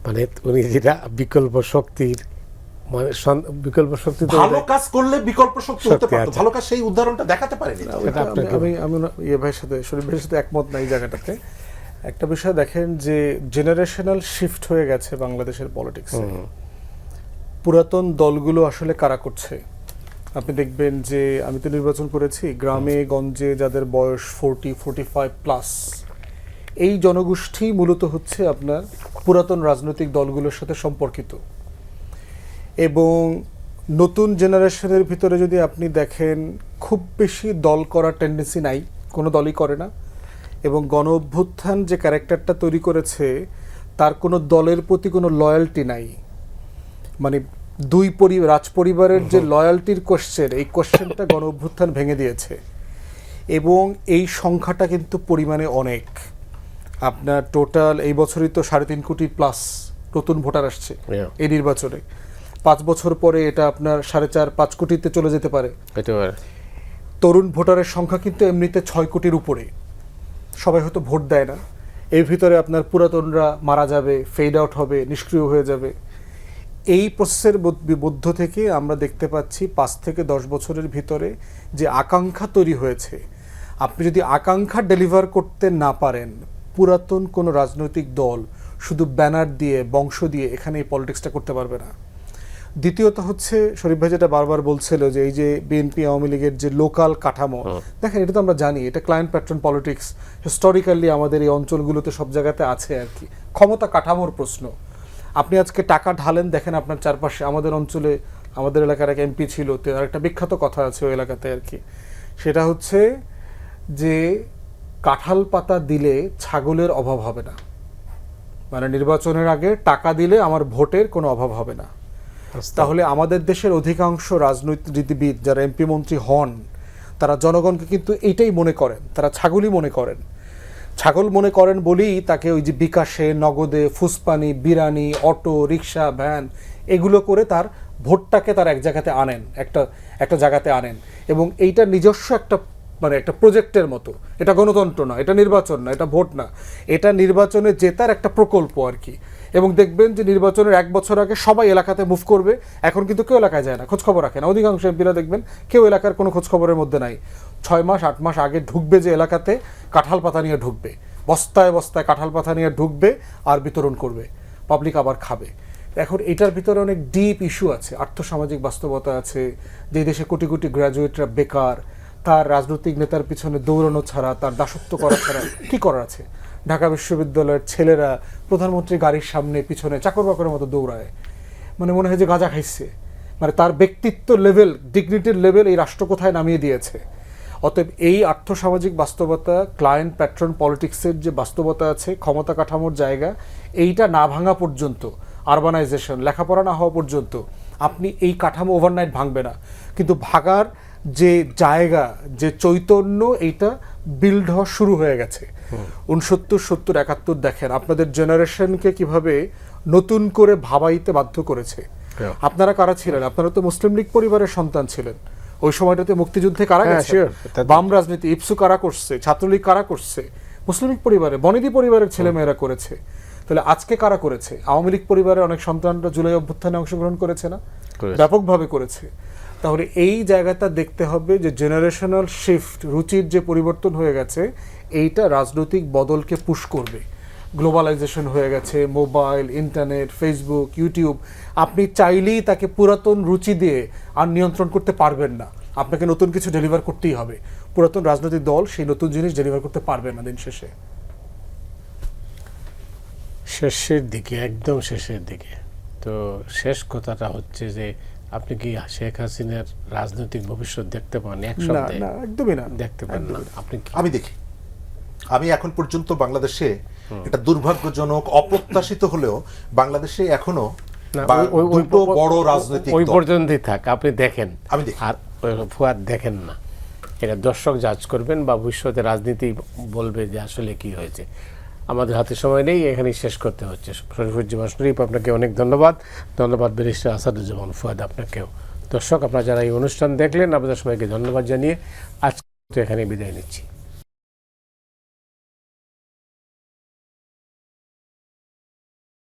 মানে উনি যেটা বিকল্প শক্তির, মানে বিকল্প শক্তি তো ভালো কাজ করলে বিকল্প শক্তি হতে শক্তি পারতো, আছে। ভালো কাজ সেই উদাহরণটা দেখাতে পারেনি। এটা আপনাকে- আমি ইয়ে ভাইয়ের সাথে, শরীফ ভাইয়ের সাথে একমত না এই জায়গাটাতে। একটা বিষয় দেখেন যে জেনারেশনাল শিফট হয়ে গেছে বাংলাদেশের পলিটিক্সে। পুরাতন দলগুলো আসলে কারা করছে? আপনি দেখবেন যে আমি তো নির্বাচন করেছি, গ্রামে গঞ্জে যাদের বয়স 40-45 প্লাস, এই জনগোষ্ঠী মূলত হচ্ছে আপনার পুরাতন রাজনৈতিক দলগুলোর সাথে সম্পর্কিত। এবং নতুন জেনারেশনের ভিতরে যদি আপনি দেখেন, খুব বেশি দল করার টেন্ডেন্সি নাই, কোনো দলই করে না। এবং গণ অভ্যুত্থান যে ক্যারেক্টারটা তৈরি করেছে, তার কোনো দলের প্রতি কোনো লয়্যালটি নাই। মানে রাজ পরিবারের যে লয়্যালটির কোশ্চেন, এই কোশ্চেনটা গণ অভ্যুত্থান ভেঙে দিয়েছে। এবং এই সংখ্যাটা কিন্তু পরিমাণে অনেক। আপনার টোটাল এই বছরই তো 3.5 কোটি প্লাস নতুন ভোটার আসছে এই নির্বাচনে। 5 বছর পরে এটা আপনার 4.5-5 কোটিতে চলে যেতে পারে। তরুণ ভোটারের সংখ্যা কিন্তু এমনিতে 6 কোটির উপরে। সবাই হয়তো ভোট দেয় না, এর ভিতরে আপনার পুরাতনরা মারা যাবে, ফেড আউট হবে, নিষ্ক্রিয় হয়ে যাবে। এই প্রসেসের মধ্য থেকে আমরা দেখতে পাচ্ছি 5 থেকে 10 বছরের ভিতরে যে আকাঙ্ক্ষা তৈরি হয়েছে, আপনি যদি আকাঙ্ক্ষা ডেলিভার করতে না পারেন, পুরাতন কোনো রাজনৈতিক দল শুধু ব্যানার দিয়ে, বংশ দিয়ে এখানে এই পলিটিক্সটা করতে পারবে না। দ্বিতীয়ত হচ্ছে শরীফ ভাই যেটা বারবার বলছিল যে এই যে বিএনপি আওয়ামী লীগের যে লোকাল কাঠামো, দেখেন এটা তো আমরা জানি, এটা ক্লায়েন্ট প্যাট্রন পলিটিক্স হিস্টোরিক্যালি আমাদের এই অঞ্চলগুলোতে সব জায়গাতে আছে আর কি। ক্ষমতা কাঠামোর প্রশ্ন। আপনি আজকে টাকা ঢালেন, দেখেন আপনার চারপাশে, আমাদের অঞ্চলে আমাদের এলাকার এক এমপি ছিল, তার একটা বিখ্যাত কথা আছে ওই এলাকাতে আর কি, সেটা হচ্ছে যে কাঁঠাল পাতা দিলে ছাগলের অভাব হবে না, মানে নির্বাচনের আগে টাকা দিলে আমার ভোটের কোনো অভাব হবে না। তাহলে আমাদের দেশের অধিকাংশ রাজনীতিবিদ যারা এমপি মন্ত্রী হন, তারা জনগণকে কিন্তু এইটাই মনে করেন, তারা ছাগলই মনে করেন। ছাগল মনে করেন বলেই তাকে ওই যে বিকাশে, নগদে, ফুসপানি, বিরানি, অটো, রিক্সা, ভ্যান এগুলো করে তার ভোটটাকে তার এক জায়গাতে আনেন, একটা জায়গাতে আনেন। এবং এইটা নিজস্ব একটা মানে একটা প্রজেক্টের মতো। এটা গণতন্ত্র না, এটা নির্বাচন না, এটা ভোট না, এটা নির্বাচনে জেতার একটা প্রকল্প আর কি। এবং দেখবেন যে নির্বাচনের 1 বছর আগে সবাই এলাকাতে মুভ করবে। এখন কিন্তু কেউ এলাকায় যায় না, খোঁজখবর রাখে না। অধিকাংশ এমপিরা দেখবেন কেউ এলাকার কোনো খোঁজখবরের মধ্যে নাই। 6 মাস 8 মাস আগে ঢুকবে যে এলাকাতে, কাঁঠাল পাতা নিয়ে ঢুকবে, বস্তায় বস্তায় কাঁঠাল পাতা নিয়ে ঢুকবে আর বিতরণ করবে, পাবলিক আবার খাবে। এখন এটার ভিতরে অনেক ডিপ ইস্যু আছে, আর্থসামাজিক বাস্তবতা আছে। যে দেশে কোটি কোটি গ্র্যাজুয়েটরা বেকার, তার রাজনৈতিক নেতার পিছনে দৌড়ানো ছাড়া, তার দাসত্ব করা ছাড়া কি করার আছে? ঢাকা বিশ্ববিদ্যালয়ের ছেলেরা প্রধানমন্ত্রীর গাড়ির সামনে পিছনে চাকর বাকরের মতো দৌড়ায়, মানে মনে হয় যে গাঁজা খাইছে। মানে তার ব্যক্তিত্ব লেভেল, ডিগনিটির লেভেল এই রাষ্ট্র কোথায় নামিয়ে দিয়েছে। অতএব এই আর্থসামাজিক বাস্তবতা, ক্লায়েন্ট প্যাট্রন পলিটিক্সের যে বাস্তবতা আছে, ক্ষমতা কাঠামোর জায়গা, এইটা না ভাঙা পর্যন্ত, আরবানাইজেশন, লেখাপড়া না হওয়া পর্যন্ত আপনি এই কাঠামো ওভারনাইট ভাঙবে না। কিন্তু ভাগার যে জায়গা, যে চৈতন্য, এইটা বিল্ড হওয়া শুরু হয়ে গেছে। 69, 70, 71 দেখেন আপনাদের জেনারেশনকে কিভাবে নতুন করে ভাবাইতে বাধ্য করেছে। আপনারা কারা ছিলেন? আপনারা তো মুসলিম লীগ পরিবারের সন্তান ছিলেন। ওই সময়টাতে মুক্তিযুদ্ধে কারা গেছে, বাম রাজনীতি ইপসু কারা করছে, ছাত্রলীগ কারা করছে, মুসলিম লীগ পরিবারের, বনেদি পরিবারের ছেলেমেয়েরা করেছে। তাহলে আজকে কারা করেছে? আওয়ামী লীগ পরিবারের অনেক সন্তানরা জুলাই অভ্যুত্থানে অংশগ্রহণ করেছে না? ব্যাপকভাবে করেছে। তাহলে এই জায়গাটা দেখতে হবে যে জেনারেশনাল শিফট, রুচির যে পরিবর্তন হয়ে গেছে, এইটা রাজনৈতিক বদলকে পুশ করবে। গ্লোবালাইজেশন হয়ে গেছে, মোবাইল, ইন্টারনেট, ফেসবুক, ইউটিউব, আপনি চাইলেই তাকে পুরাতন রুচি দিয়ে আর নিয়ন্ত্রণ করতে পারবেন না। আপনাকে নতুন কিছু ডেলিভার করতেই হবে। পুরাতন রাজনৈতিক দল সেই নতুন জিনিস ডেলিভার করতে পারবে না দিন শেষে। শেষের দিকে, একদম শেষের দিকে, তো শেষ কথাটা হচ্ছে যে আপনি কি শেখ হাসিনার রাজনৈতিক ভবিষ্যৎ দেখতে পান? এক সপ্তাহে না, একদমই না, দেখতে পান না আপনি? আমি দেখি। আমি এখন পর্যন্ত বাংলাদেশে, এটা দুর্ভাগ্যজনক, অপ্রত্যাশিত হলেও বাংলাদেশে এখনো দুটো বড় রাজনৈতিক ওই দল। পর্যন্তই থাক, আপনি দেখেন। আমি দেখি। আর ফুয়াদ দেখেন না, এটা দর্শক জাজ করবেন বা ভবিষ্যতে রাজনীতি বলবে যে আসলে কি হয়েছে। আমাদের হাতে সময় নেই, এখানেই শেষ করতে হচ্ছে। শরীফুজ্জামান শরীফ, আপনাকে অনেক ধন্যবাদ। ধন্যবাদ ব্যারিস্টার আসাদুজ্জামান ফুয়াদ, আপনাকেও। দর্শক, আপনারা যারা এই অনুষ্ঠান দেখলেন, আপনাদের সবাইকে ধন্যবাদ জানিয়ে আজকে এখানে বিদায় নিচ্ছি।